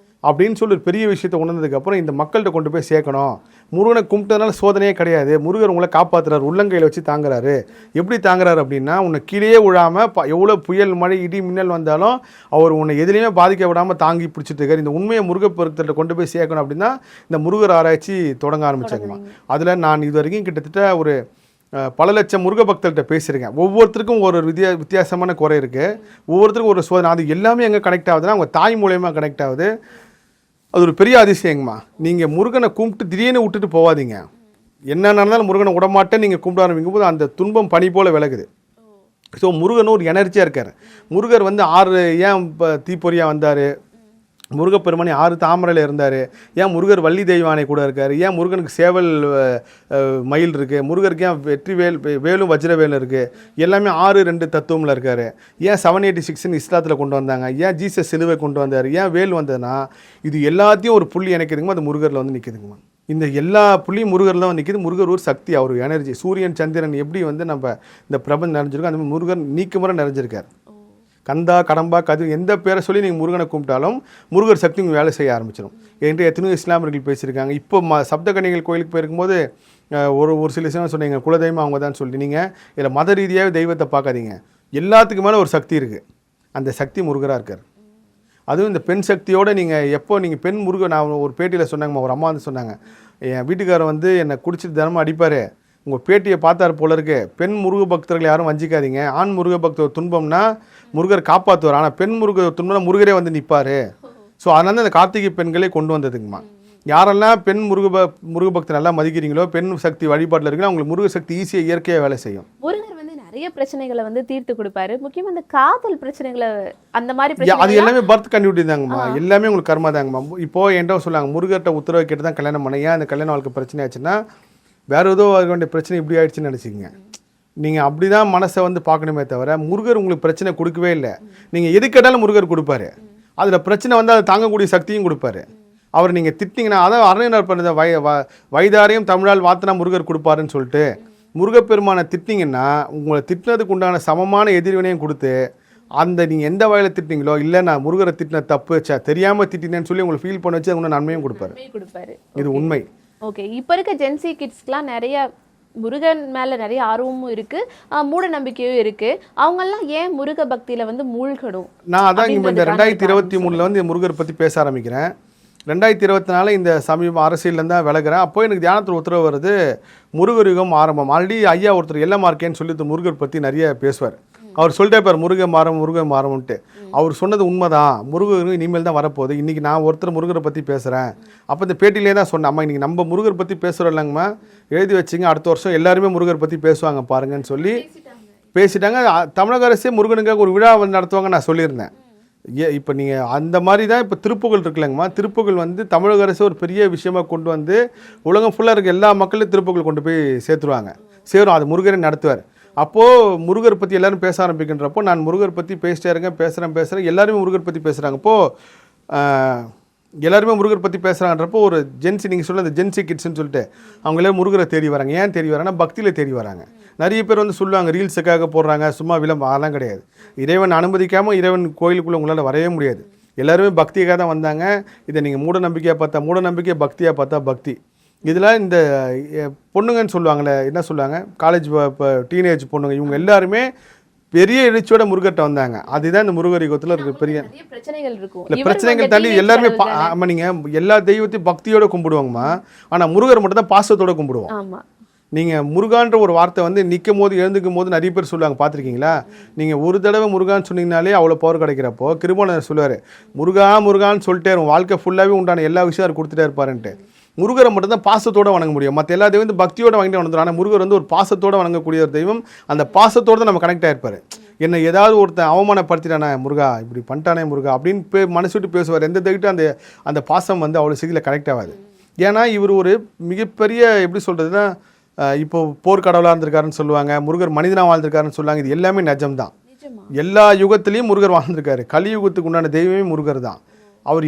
அப்படின்னு சொல்லி ஒரு பெரிய விஷயத்தை உணர்ந்ததுக்கப்புறம் இந்த மக்கள்கிட்ட கொண்டு போய் சேர்க்கணும். முருகனை கும்பிட்டதுனால சோதனையே கிடையாது, முருகர் உங்களை காப்பாற்றுறாரு, உள்ளங்கையில் வச்சு தாங்குறாரு. எப்படி தாங்குறாரு அப்படின்னா, உன்னை கீழே விழாமல் எவ்வளோ புயல் மழை இடி மின்னல் வந்தாலும் அவர் உன்னை எதுலேயுமே பாதிக்க விடாமல் தாங்கி பிடிச்சிட்டு இருக்காரு. இந்த உண்மையை முருகப்பெருத்திட்ட கொண்டு போய் சேர்க்கணும் அப்படின்னா இந்த முருகர் ஆராய்ச்சி தொடங்க ஆரம்பிச்சாங்க. அதில் நான் இது வரைக்கும் கிட்டத்தட்ட ஒரு பல லட்சம் முருக பக்தர்கிட்ட பேசியிருக்கேன். ஒவ்வொருத்தருக்கும் ஒரு வித்தியாசமான குறை இருக்குது, ஒவ்வொருத்தருக்கும் ஒரு சோதனை. அது எல்லாமே எங்கே கனெக்ட் ஆகுதுன்னா அவங்க தாய் மூலயமா கனெக்ட் ஆகுது. அது ஒரு பெரிய அதிசயங்கம்மா. நீங்கள் முருகனை கும்பிட்டு திடீர்னு விட்டுட்டு போகாதீங்க. என்ன நடந்தாலும் முருகனை விடமாட்டேன் நீங்கள் கும்பிட ஆரம்பிக்கும் போது அந்த துன்பம் பனி போல் விலகுது. ஸோ முருகன் ஒரு எனர்ஜியாக இருக்கார். முருகர் வந்து 6 ஏன் இப்போ தீப்பொறியாக வந்தார், முருகப்பெருமானி 6 தாமரையில் இருந்தார், ஏன் முருகர் வள்ளி தெய்வானை கூட இருக்கார், ஏன் முருகனுக்கு சேவல் மயில் இருக்குது, முருகருக்கு ஏன் வெற்றி வேலும் வஜ்ரவேலும் இருக்குது, எல்லாமே 6-2 தத்துவமில் இருக்கார். ஏன் 786 இஸ்லாத்தில் கொண்டு வந்தாங்க, ஏன் ஜீசஸ் சிலுவை கொண்டு வந்தார், ஏன் வேல் வந்ததுன்னா இது எல்லாத்தையும் ஒரு புள்ளி இணைக்குதுங்கம்மா. அது முருகரில் வந்து நிற்குதுங்கம்மா. இந்த எல்லா புள்ளியும் முருகரில் தான் நிற்கிது. முருகர் ஒரு சக்தி, அவர் எனர்ஜி. சூரியன் சந்திரன் எப்படி வந்து நம்ம இந்த பிரபஞ்சம் நிறைஞ்சிருக்கோம், அந்த மாதிரி முருகன் நீக்குமுறை நிறைஞ்சிருக்கார். கந்தா கடம்பா கதிர் எந்த பேரை சொல்லி நீங்கள் முருகனை கும்பிட்டாலும் முருகர் சக்தி உங்கள் வேலை செய்ய ஆரம்பிச்சிடும். என்கிட்ட எத்தனையோ இஸ்லாமியர்கள் பேசியிருக்காங்க. இப்போ சப்தகன்னிகள் கோயிலுக்கு போயிருக்கும்போது ஒரு சில விஷயம் சொன்னீங்க, குலதெய்வம் அவங்க தான் சொல்லி. நீங்கள் இதில் மத ரீதியாகவே தெய்வத்தை பார்க்காதீங்க, எல்லாத்துக்கு மேலே ஒரு சக்தி இருக்குது. அந்த சக்தி முருகராக இருக்கார். அதுவும் இந்த பெண் சக்தியோடு நீங்கள் எப்போ நீங்கள் பெண் முருகன், நான் ஒரு பேட்டியில் சொன்னாங்கம்மா, ஒரு அம்மா வந்து சொன்னாங்க, என் வீட்டுக்காரர் வந்து என்னை குடிச்சிட்டு தினமும் அடிப்பார், உங்கள் பேட்டியை பார்த்தார் போல இருக்கு, பெண் முருக பக்தர்கள் யாரும் வஞ்சிக்காதீங்க, ஆண் முருக பக்தர் துன்பம்னா முருகர் காப்பாற்றுவார், ஆனால் பெண் முருக துன்பம்னா முருகரே வந்து நிற்பார். ஸோ அதனால அந்த கார்த்திகை பெண்களே கொண்டு வந்ததுங்கம்மா. யாரெல்லாம் பெண் முருக பக்தர் நல்லா மதிக்கிறீங்களோ, பெண் சக்தி வழிபாட்டில் இருக்குன்னா அவங்களுக்கு முருக சக்தி ஈஸியாக இயற்கையாக வேலை செய்யும். முருகர் வந்து நிறைய பிரச்சனைகளை வந்து தீர்த்து கொடுப்பாரு. முக்கியமாக அந்த காதல் பிரச்சனைகளை அந்த மாதிரி அது எல்லாமே பர்த் கண்டினியூட்டி தாங்கம்மா, எல்லாமே உங்களுக்கு கர்மா தாங்கம்மா. இப்போ என்கிட்ட சொல்லாங்க, முருகர்கிட்ட உத்தரவு கேட்டு தான் கல்யாணம் பண்ண, ஏன் அந்த கல்யாண வாழ்க்கை பிரச்சனை ஆச்சுன்னா வேறு ஏதோ வேண்டிய பிரச்சனை இப்படி ஆயிடுச்சுன்னு நினச்சிக்கங்க. நீங்கள் அப்படி தான் மனசை வந்து பார்க்கணுமே தவிர முருகர் உங்களுக்கு பிரச்சனை கொடுக்கவே இல்லை. நீங்கள் எது கேட்டாலும் முருகர் கொடுப்பாரு. அதில் பிரச்சனை வந்து அதை தாங்கக்கூடிய சக்தியும் கொடுப்பாரு. அவர் நீங்கள் திட்டிங்கன்னா, அதான் அருணையர் பண்ண வைதாரையும் தமிழால் வாத்தினா முருகர் கொடுப்பாருன்னு சொல்லிட்டு முருகப்பெருமானை திட்டிங்கன்னா உங்களை திட்டினதுக்கு உண்டான சமமான எதிர்வினையும் கொடுத்து, அந்த நீங்கள் எந்த வகையில் திட்டிங்களோ, இல்லை நான் முருகரை திட்டின தப்பு தெரியாமல் திட்டினேன்னு சொல்லி உங்களை ஃபீல் பண்ண வச்சு அவங்க நன்மையும் கொடுப்பாரு. இது உண்மை. ஓகே, இப்போ இருக்க ஜென்சி கிட்ஸ்க்குலாம் நிறைய முருகன் மேலே நிறைய ஆர்வமும் இருக்குது, மூட நம்பிக்கையும் இருக்குது. அவங்கெல்லாம் ஏன் முருக பக்தியில் வந்து மூழ்கணும்? நான் அதான் இந்த 2023 வந்து முருகர் பற்றி பேச ஆரம்பிக்கிறேன். 2024 இந்த சமீப அரசியலேருந்து தான் விலகிறேன். அப்போ எனக்கு தியானத்தில் உத்தரவு வருது, முருகர் யுகம் ஆரம்பம். ஆல்ரெடி ஐயா ஒருத்தர் எல்லமார்க்கேன்னு சொல்லி முருகர் பற்றி நிறைய பேசுவார். அவர் சொல்லிட்டே பார், முருக மாறமுன்ட்டு. அவர் சொன்னது உண்மைதான், முருகர் இனிமேல் தான் வரப்போகுது. இன்றைக்கி நான் ஒருத்தர் முருகரை பற்றி பேசுகிறேன். அப்போ இந்த பேட்டிலே தான் சொன்னேன், அம்மா இன்றைக்கி நம்ம முருகர் பற்றி பேசுகிறோம் இல்லைங்கம்மா, எழுதி வச்சிங்க, அடுத்த வருஷம் எல்லாருமே முருகர் பற்றி பேசுவாங்க பாருங்கன்னு சொல்லி பேசிட்டாங்க. தமிழக அரசே முருகனுக்காக ஒரு விழா நடத்துவாங்க நான் சொல்லியிருந்தேன். இப்போ நீங்கள் அந்த மாதிரி தான் இப்போ திருப்புகழ் இருக்குல்லங்கம்மா, திருப்புகழ் வந்து தமிழக அரசு ஒரு பெரிய விஷயமாக கொண்டு வந்து உலகம் ஃபுல்லாக இருக்க எல்லா மக்களும் திருப்புகழ் கொண்டு போய் சேரும். அது முருகரை நடத்துவார். அப்போது முருகர் பற்றி எல்லோரும் பேச ஆரம்பிக்கின்றப்போ நான் முருகர் பற்றி பேசிட்டே இருக்கேன், பேசுகிறேன். எல்லாருமே முருகர் பற்றி பேசுகிறாங்க. அப்போது எல்லாருமே முருகர் பற்றி பேசுகிறாங்கன்றப்போ ஒரு ஜென்சி, நீங்கள் சொல்ல அந்த ஜென்சி கிட்ஸ்ன்னு சொல்லிட்டு அவங்க எல்லோரும் முருகரை தேடி வராங்க. ஏன் தேடி வராங்கன்னா பக்தியில் தேடி வராங்க. நிறைய பேர் வந்து சொல்லுவாங்க ரீல்ஸுக்காக போடுறாங்க, சும்மா அதெல்லாம் கிடையாது. இறைவன் அனுமதிக்காமல் இறைவன் கோயிலுக்குள்ளே உங்களால் வரவே முடியாது. எல்லாருமே பக்தியாக தான் வந்தாங்க. இதை நீங்கள் மூட நம்பிக்கையாக பார்த்தா மூட நம்பிக்கை, பக்தியாக பார்த்தா பக்தி. இதில் இந்த பொண்ணுங்கன்னு சொல்லுவாங்களே, என்ன சொல்லுவாங்க, காலேஜ் இப்போ டீனேஜ் பொண்ணுங்க, இவங்க எல்லாருமே பெரிய எழுச்சியோட முருகர்கிட்ட வந்தாங்க. அதுதான் இந்த முருகர் யுகத்தில் இருக்க பெரிய பிரச்சனைகள் இருக்கும். இல்லை பிரச்சனைகள் தாண்டி எல்லாருமே ஆமாம், நீங்கள் எல்லா தெய்வத்தையும் பக்தியோடு கும்பிடுவாங்கம்மா. ஆனால் முருகர் மட்டும் தான் பாசத்தோடு கும்பிடுவோம். ஆமாம். நீங்கள் முருகான்ற ஒரு வார்த்தை வந்து நிற்கும் போது எழுந்துக்கும் போது நிறைய பேர் சொல்லுவாங்க, பார்த்துருக்கீங்களா? நீங்கள் ஒரு தடவை முருகான்னு சொன்னீங்கனாலே அவ்வளோ பவர் கிடைக்கிறப்போ கிருபானந்தர் சொல்லுவார், முருகான்னு சொல்லிட்டே இருக்கும், வாழ்க்கை ஃபுல்லாகவே உண்டான எல்லா விஷயம் அவர் கொடுத்துட்டே இருப்பாருன்ட்டு. முருகரை மட்டும்தான் பாசத்தோடு வணங்க முடியும். மற்ற எல்லா தெய்வம் வந்து பக்தியோடு வாங்கிட்டு வணங்குறோம். ஆனால் முருகர் வந்து ஒரு பாசத்தோடு வணங்கக்கூடிய ஒரு தெய்வம். அந்த பாசத்தோடு தான் நம்ம கனெக்ட் ஆகிருப்பார். என்ன ஏதாவது ஒருத்தன் அவமானப்படுத்திட்டானே முருகா, இப்படி பண்ணிட்டானே முருகா அப்படின்னு மனசு விட்டு பேசுவார். எந்த தெய்வம் அந்த பாசம் வந்து அவ்வளோ சீக்கிரம் கனெக்ட் ஆகாது. ஏன்னா இவர் ஒரு மிகப்பெரிய எப்படி சொல்கிறதுனா, இப்போ போர்க்கடவுளாக இருந்திருக்காருன்னு சொல்லுவாங்க, முருகர் மனிதனாக வாழ்ந்திருக்காருன்னு சொல்லுவாங்க. இது எல்லாமே நிஜம்தான். எல்லா யுகத்துலேயும் முருகர் வாழ்ந்திருக்காரு. கலியுகத்துக்கு உண்டான தெய்வமே முருகர் தான். அவர்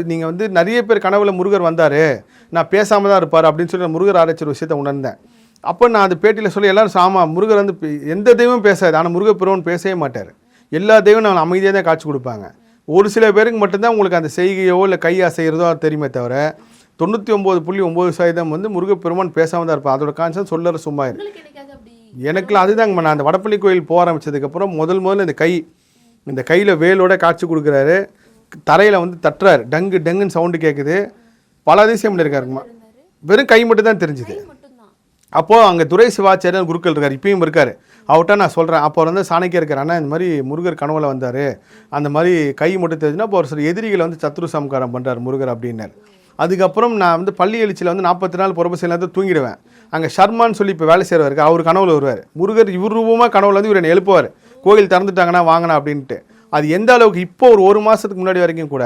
நீங்கள் வந்து நிறைய பேர் கனவுல முருகர் வந்தார், நான் பேசாமல் தான் இருப்பார் அப்படின்னு சொல்லி முருகர் ஆராய்ச்சி விஷயத்தை உணர்ந்தேன். அப்போ நான் அந்த பேட்டியில் சொல்லி எல்லாரும் சாமா முருகர் வந்து எந்த தெய்வமும் பேசாது, ஆனால் முருகர் பெருவன் பேசவே மாட்டார். எல்லா தெய்வம் நான் அமைதியாக தான் காட்சி கொடுப்பாங்க. ஒரு சில பேருக்கு மட்டும்தான் உங்களுக்கு அந்த செய்கையோ இல்லை கை அசைகிறதோ தெரியுமே தவிர 99.9% வந்து முருகப்பெருமான் பேசாமல் தான் இருப்பான். அதோட கான்செப்ட் சொல்லற சும்மா இருக்கு. எனக்குலாம் அதுதாங்கம்மா. நான் அந்த வடப்பள்ளி கோயில் போக ஆரம்பித்ததுக்கப்புறம் முதல்ல இந்த கையில் வேலோட காட்சி கொடுக்குறாரு. தரையில் வந்து தட்டுறாரு, டங்குன்னு சவுண்டு கேட்குது. பல அதிசயம் இருக்காருங்கம்மா. வெறும் கை மட்டும் தான் தெரிஞ்சுது. அப்போது அங்கே துரை சிவாச்சாரியன் குருக்கள் இருக்கார், இப்பயும் இருக்கார். அவர்கிட்ட நான் சொல்கிறேன், அப்போ வந்து சாணக்கியா இருக்கார், ஆனால் இந்த மாதிரி முருகர் கனவுல வந்தார், அந்த மாதிரி கை மட்டும் தெரிஞ்சுன்னா அப்போ ஒரு சில எதிரிகளை வந்து சத்ரு சம்காரம் பண்ணுறார் முருகர் அப்படின்னார். அதுக்கப்புறம் நான் வந்து பள்ளி எழுச்சியில் வந்து 40 நாள் புறப்பு செய்யலாம் தூங்கிடுவேன். அங்கே ஷர்மான்னு சொல்லி இப்போ வேலை செய்கிறவர் இருக்கு, அவர் கனவுல வருவார். முருகர் இவர் ரூபமாக கனவுல வந்து இவர் என்னை எழுப்புவார், கோயில் திறந்துட்டாங்கன்னா வாங்கினா அப்படின்ட்டு. அது எந்த அளவுக்கு இப்போ ஒரு மாதத்துக்கு முன்னாடி வரைக்கும் கூட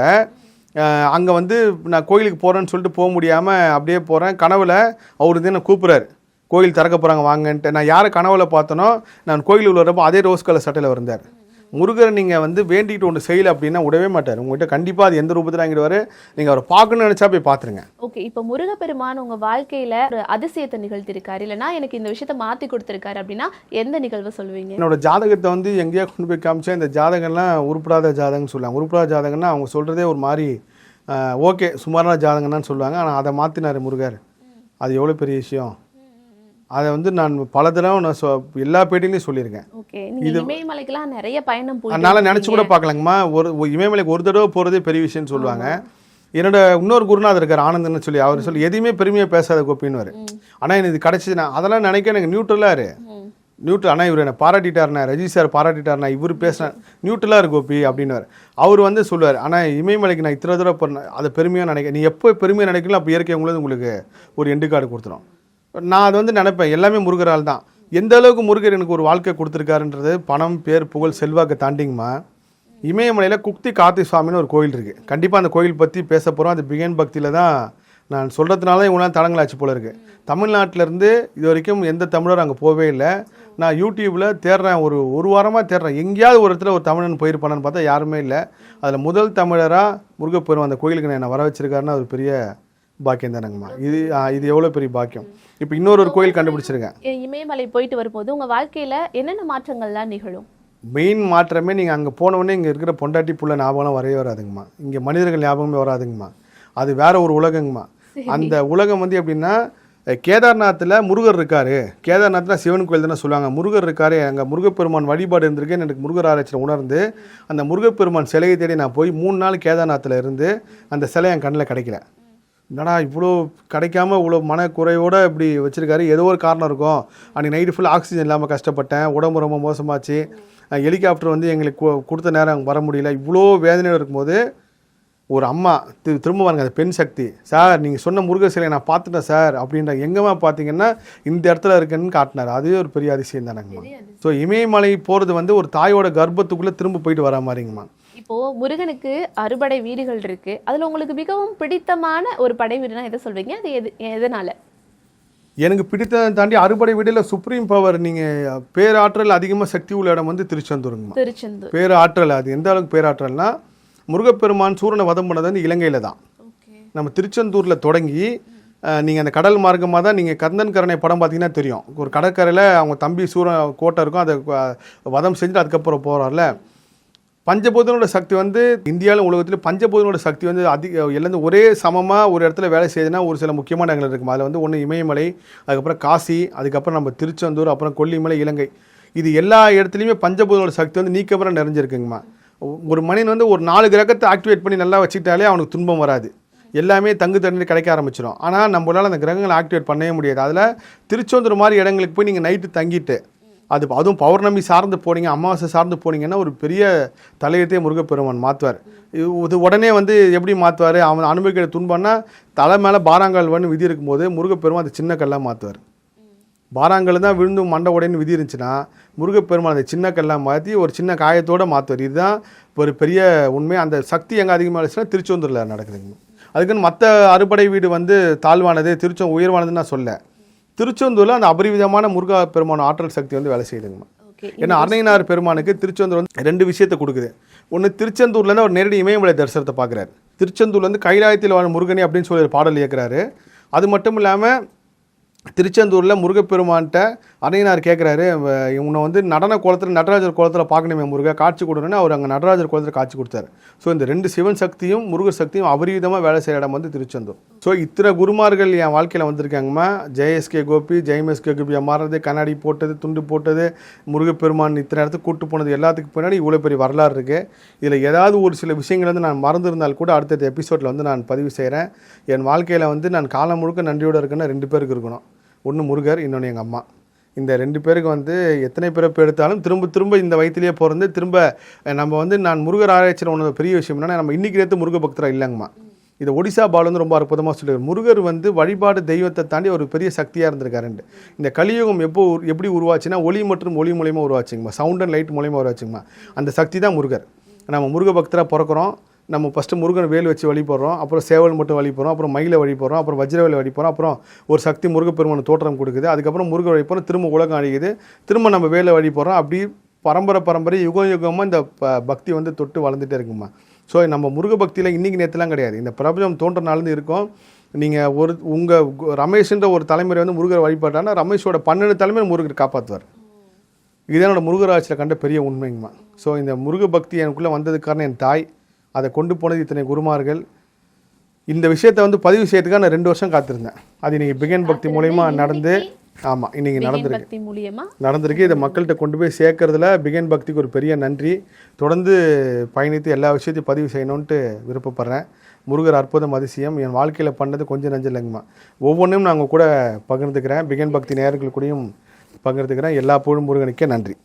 அங்கே வந்து நான் கோயிலுக்கு போகிறேன்னு சொல்லிட்டு போக முடியாமல் அப்படியே போகிறேன். கனவில் அவர் வந்து என்னை கூப்பிட்றாரு, கோயில் திறக்க போகிறாங்க வாங்கன்ட்டு. நான் யாரை கனவில் பார்த்தனோ நான் கோயில் உள்ள வரப்போ அதே ரோஸ் கலர் சட்டையில் இருந்தார். முருகரை நீங்கள் வந்து வேண்டிகிட்டு ஒன்று செய்யலை அப்படின்னா விடவே மாட்டார். உங்கள்கிட்ட கண்டிப்பாக அது எந்த ரூபத்தில் வாங்கிடுவார். நீங்கள் அவரை பார்க்கணும்னு நினச்சா போய் பார்த்துருங்க. ஓகே, இப்போ முருகப்பெருமான் உங்கள் வாழ்க்கையில் ஒரு அதிசயத்தை நிகழ்த்திருக்காரு, இல்லைனா எனக்கு இந்த விஷயத்தை மாற்றி கொடுத்துருக்காரு அப்படின்னா எந்த நிகழ்வை சொல்லுவீங்க? என்னோட ஜாதகத்தை வந்து எங்கேயா கொண்டு போய் காமிச்சா இந்த ஜாதகம்லாம் உருப்படாத ஜாதகம்னு சொல்லுவாங்க. உருப்படாத ஜாதகம்னா அவங்க சொல்கிறதே ஒரு மாதிரி ஓகே சுமாரான ஜாதகம்னு சொல்லுவாங்க. ஆனால் அதை மாற்றினார் முருகர். அது எவ்வளோ பெரிய விஷயம். அதை வந்து நான் பல தடவை நான் எல்லா பேட்டிலையும் சொல்லியிருக்கேன். இது இமயமலைக்கெல்லாம் நிறைய பயணம் போய் அதனால் நினச்சி கூட பார்க்கலாங்கம்மா. ஒரு இமயமலைக்கு ஒரு தடவை போகிறதே பெரிய விஷயம்னு சொல்லுவாங்க. என்னோட இன்னொரு குருநாதர் இருக்கார் ஆனந்தன்னு சொல்லி, அவர் சொல்லி எதையுமே பெருமையாக பேசாத கோப்பின்னு. ஆனால் எனக்கு இது கிடச்சிது, நான் அதெல்லாம் நினைக்க எனக்கு நியூட்ரலாக ஆனால் இவர் என்னை பாராட்டிட்டார்னா, ரஜி சார் பாராட்டிட்டார்னா, இவர் பேசினா நியூட்ரலாக இருக்கு கோப்பி அப்படின்னு அவர் வந்து சொல்லுவார். ஆனால் இமயமலைக்கு நான் இத்தனை தடவை போகிறேன், அதை பெருமையாக நினைக்க, நீ எப்போ பெருமையாக நினைக்கலாம் அப்போ இயற்கை உங்களுக்கு ஒரு எண்டு கார்டு கொடுத்துரும். நான் அதை வந்து நினைப்பேன் எல்லாமே முருகரால் தான். எந்த அளவுக்கு முருகர் எனக்கு ஒரு வாழ்க்கை கொடுத்துருக்காருன்றது பணம் பேர் புகழ் செல்வாக்கு தாண்டிங்கம்மா. இமயமலையில் குக்தி கார்த்தி சுவாமின்னு ஒரு கோயில் இருக்குது. கண்டிப்பாக அந்த கோயில் பற்றி பேச போகிறோம். அது பிகன் பக்தியில் தான் நான் சொல்கிறதுனால இவங்களாம் தடங்களாச்சு போல இருக்குது. தமிழ்நாட்டிலேருந்து இது வரைக்கும் எந்த தமிழரும் அங்கே போகவே இல்லை. நான் யூடியூப்பில் தேடுறேன், ஒரு வாரமாக தேடுறேன், எங்கேயாவது ஒரு இடத்துல ஒரு தமிழன் போயிருப்பானு பார்த்தா யாருமே இல்லை. அதில் முதல் தமிழராக முருகப்பெருமான் அந்த கோயிலுக்கு நான் என்னை வர வச்சிருக்காருன்னா அது பெரிய பாக்கியம் தானங்கம்மா. இது எவ்வளோ பெரிய பாக்கியம். இப்போ இன்னொரு கோயில் கண்டுபிடிச்சிருக்கேன். இமயமலை போயிட்டு வரும்போது உங்கள் வாழ்க்கையில் என்னென்ன மாற்றங்கள்லாம் நிகழும்? மெயின் மாற்றமே நீங்கள் அங்கே போனவுடனே இங்கே இருக்கிற பொண்டாட்டி புள்ள ஞாபகம்லாம் வரவே வராதுங்கம்மா. இங்கே மனிதர்கள் ஞாபகமே வராதுங்கம்மா. அது வேற ஒரு உலகங்கம்மா. அந்த உலகம் வந்து எப்படின்னா, கேதார்நாத்தில் முருகர் இருக்கார். கேதார்நாத்தில் சிவன் கோயில் தானே சொல்லுவாங்க. முருகர் இருக்கார், அங்கே முருகப்பெருமான் வழிபாடு இருந்திருக்கேன்னு எனக்கு முருகர் ஆராய்ச்சியில் உணர்ந்து அந்த முருகப்பெருமான் சிலையை தேடி நான் போய் 3 நாள் கேதார்நாத்தில் இருந்து அந்த சிலை என் கண்ணில் கிடைக்கல. என்னடா இவ்வளோ கிடைக்காம இவ்வளோ மனக்குறையோடு இப்படி வச்சுருக்காரு, ஏதோ ஒரு காரணம் இருக்கும். அன்றைக்கி நைட்டு ஃபுல்லாக ஆக்சிஜன் இல்லாமல் கஷ்டப்பட்டேன், உடம்பு ரொம்ப மோசமாச்சு, ஹெலிகாப்டர் வந்து எங்களுக்கு கொடுத்த நேரம் வர முடியல, இவ்வளோ வேதனையோடு இருக்கும்போது ஒரு அம்மா திரும்ப பாருங்க, அந்த பெண் சக்தி, சார் நீங்கள் சொன்ன முருகர் சிலையை நான் பார்த்துட்டேன் சார் அப்படின்ற, எங்கேம்மா பார்த்தீங்கன்னா இந்த இடத்துல இருக்குன்னு காட்டினார். அதுவே ஒரு பெரிய அதிசயம் தானேங்கம்மா. ஸோ இமயமலை போகிறது வந்து ஒரு தாயோட கர்ப்பத்துக்குள்ளே திரும்ப போயிட்டு வர மாதிரிங்கம்மா. இப்போது முருகனுக்கு அறுபடை வீடுகள் இருக்குது, அதில் உங்களுக்கு மிகவும் பிடித்தமான ஒரு படை வீடுனா எதை சொல்வீங்க? அது எதனால்? எனக்கு பிடித்ததை தாண்டி அறுபடை வீடில் சுப்ரீம் பவர், நீங்கள் பேராற்றல் அதிகமாக சக்தி உள்ள இடம் வந்து திருச்செந்தூருங்கம்மா. திருச்செந்தூர் பேராற்றல், அது எந்த அளவுக்கு பேராற்றல்னா, முருகப்பெருமான் சூரனை வதம் பண்ணது வந்து இலங்கையில் தான். நம்ம திருச்செந்தூரில் தொடங்கி நீங்கள் அந்த கடல் மார்க்கமாக தான் நீங்கள் கந்தன்கரணை படம் பார்த்தீங்கன்னா தெரியும். ஒரு கடற்கரையில் அவங்க தம்பி கோட்டை இருக்கும், அதை வதம் செஞ்சுட்டு அதுக்கப்புறம் போகிறார்ல. பஞ்சபூதனோட சக்தி வந்து இந்தியாவில் உலகத்தில் பஞ்சபூதனோட சக்தி வந்து எல்லாமே ஒரே சமமாக ஒரு இடத்துல வேலை செய்யுதுன்னா ஒரு சில முக்கியமான இடங்கள் இருக்கும். அதில் வந்து ஒன்று இமயமலை, அதுக்கப்புறம் காசி, அதுக்கப்புறம் நம்ம திருச்செந்தூர், அப்புறம் கொல்லிமலை, இலங்கை. இது எல்லா இடத்துலையுமே பஞ்சபூதனோட சக்தி வந்து நீக்கப்புற நிறைஞ்சிருக்குங்கம்மா. ஒரு மனிதன் வந்து ஒரு 4 கிரகத்தை ஆக்டிவேட் பண்ணி நல்லா வச்சுக்கிட்டாலே அவனுக்கு துன்பம் வராது, எல்லாமே தங்கு தண்ணீர் கிடைக்க ஆரம்பிச்சிடும். ஆனால் நம்மளால் அந்த கிரகங்களை ஆக்டிவேட் பண்ணவே முடியாது. அதில் திருச்செந்தூர் மாதிரி இடங்களுக்கு போய் நீங்கள் நைட்டு தங்கிட்டு அதுவும் பௌர்ணமி சார்ந்து போனீங்க, அமாவாசை சார்ந்து போனீங்கன்னா ஒரு பெரிய தலையத்தையே முருகப்பெருமான் மாற்றுவார். இது உடனே வந்து எப்படி மாற்றுவார், அவன் அனுபவிக்கிற துன்பம்னா தலை மேலே பாறாங்கல் வந்து விதி இருக்கும்போது முருகப்பெருமான் அது சின்ன கல்லாக மாற்றுவார். பாறாங்கல் தான் விழுந்து மண்டை உடைன்னு விதி இருந்துச்சுன்னா முருகப்பெருமான் அந்த சின்ன கல்லாக மாற்றி ஒரு சின்ன காயத்தோடு மாற்றுவார். இதுதான் ஒரு பெரிய உண்மை. அந்த சக்தி எங்கே அதிகமாக இருந்துச்சுன்னா திருச்செந்தூரில் நடக்குதுங்க. அதுக்குன்னு மற்ற அறுபடை வீடு வந்து தாழ்வானது, உயர்வானதுன்னு நான் சொல்ல. திருச்செந்தூரில் அந்த அபரிவிதமான முருகப்பெருமான ஆற்றல் சக்தி வந்து வேலை செய்யுதுங்கம்மா. ஏன்னா அருணையனார் பெருமானுக்கு திருச்செந்தூர் வந்து 2 விஷயத்தை கொடுக்குது. ஒன்று, திருச்செந்தூர்லேருந்து அவர் நேரடி இமயமலை தரிசனத்தை பார்க்குறாரு. திருச்செந்தூர்லேருந்து கைலாயத்தில் வாழும் முருகனே அப்படின்னு சொல்லி ஒரு பாடல் இயக்குறாரு. அது மட்டும் இல்லாமல் திருச்செந்தூரில் முருகப்பெருமான்கிட்ட அருணையனார் கேட்குறாரு, இவனை வந்து நடன கோலத்தில் நடராஜர் கோலத்தில் பார்க்கணுமே முருக, காட்சி கொடுன்னு அவர் அங்கே நடராஜர் கோலத்தில் காட்சி கொடுத்தாரு. ஸோ இந்த 2 சிவன் சக்தியும் முருகர் சக்தியும் அபரிவிதமாக வேலை செய்கிற இடம் வந்து திருச்செந்தூர். ஸோ இத்தனை குருமார்கள் என் வாழ்க்கையில் வந்திருக்காங்கம்மா. ஜெயஎஸ்கே கோபி, ஜெயம்எஸ்கே கோபி மாறுறது, கண்ணாடி போட்டது, துண்டு போட்டது, முருகப்பெருமான் இத்தனை இடத்துக்கு கூட்டு போனது, எல்லாத்துக்கு பின்னாடி இவ்வளோ பெரிய வரலாறு இருக்குது. இதில் ஏதாவது ஒரு சில விஷயங்கள் வந்து நான் மறந்துருந்தால் கூட அடுத்த எபிசோடில் வந்து நான் பதிவு செய்கிறேன். என் வாழ்க்கையில் வந்து நான் காலம் முழுக்க நன்றியோடு இருக்குன்னா 2 பேருக்கு இருக்கணும். ஒன்று முருகர், இன்னொன்று எங்கள் அம்மா. இந்த 2 பேருக்கு வந்து எத்தனை பிறப்பு எடுத்தாலும் திரும்ப இந்த வயிற்றிலேயே பிறந்து திரும்ப நம்ம வந்து நான் முருகர் ஆராய்ச்சியில் ஒன்று பெரிய விஷயம் என்னன்னா, நம்ம இன்றைக்கி நேற்று முருக பக்தராக இல்லைங்கம்மா. இதை ஒடிசா பால் வந்து ரொம்ப அற்புதமாக சொல்லுவார். முருகர் வந்து வழிபாடு தெய்வத்தை தாண்டி ஒரு பெரிய சக்தியாக இருந்திருக்காருண்டு. இந்த கலியுகம் எப்படி உருவாச்சுன்னா ஒளி மற்றும் ஒளி மூலியமாக உருவாச்சுங்கம்மா, சவுண்ட் அண்ட் லைட் மூலியமாக உருவாச்சுங்கம்மா. அந்த சக்தி தான் முருகர். நம்ம முருக பக்தராக பிறக்கிறோம். நம்ம ஃபஸ்ட்டு முருகன் வேல் வச்சு வழிபடுறோம், அப்புறம் சேவல் மட்டும் வழிபடுறோம், அப்புறம் மயிலை வழிபடுறோம், அப்புறம் வஜ்ரவேலை வழிபடுறோம், அப்புறம் ஒரு சக்தி முருகப்பெருமான தோற்றம் கொடுக்குது, அதுக்கப்புறம் முருகன் வழிபடுறோம், திரும்ப உலகம் அழிக்குது, திரும்ப நம்ம வேலை வழிபடுறோம். அப்படி பரம்பரை யுகமாக இந்த பக்தி வந்து தொட்டு வளர்ந்துட்டே இருக்குமா. ஸோ நம்ம முருக பக்தியில் இன்றைக்கி நேற்றுலாம் கிடையாது, இந்த பிரபஞ்சம் தோன்றனாலேருந்து இருக்கோம். நீங்கள் உங்கள் ரமேஷ்ன்ற ஒரு தலைமுறை வந்து முருகர் வழிபட்டானா ரமேஷோட 12 தலைமுறை முருகர் காப்பாற்றுவார். இதுதான் என்னோட முருகராட்சியில் கண்ட பெரிய உண்மைங்கம்மா. ஸோ இந்த முருக பக்தி எனக்குள்ளே வந்ததுக்கு காரணம் என் தாய், அதை கொண்டு போனது இத்தனை குருமார்கள். இந்த விஷயத்தை வந்து பதிவு செய்யறதுக்காக நான் 2 வருஷம் காத்திருந்தேன். அது இன்றைக்கி பிகன் பக்தி மூலயமா நடந்து, ஆமாம் இன்றைக்கி நடந்திருக்கு. இதை மக்கள்கிட்ட கொண்டு போய் சேர்க்கறதுல பிகன் பக்திக்கு ஒரு பெரிய நன்றி. தொடர்ந்து பயணித்து எல்லா விஷயத்தையும் பதிவு செய்யணுன்ட்டு விருப்பப்படுறேன். முருகர் அற்புதம், அதிசயம் என் வாழ்க்கையில் பண்ணது கொஞ்சம் நஞ்சம் இல்லைங்கம்மா. ஒவ்வொன்றையும் நான் உங்கள் கூட பகிர்ந்துக்கிறேன். பிகன் பக்தி நேயர்கள் கூடயும் பகிர்ந்துக்கிறேன். எல்லா புகழும் முருகனுக்கே நன்றி.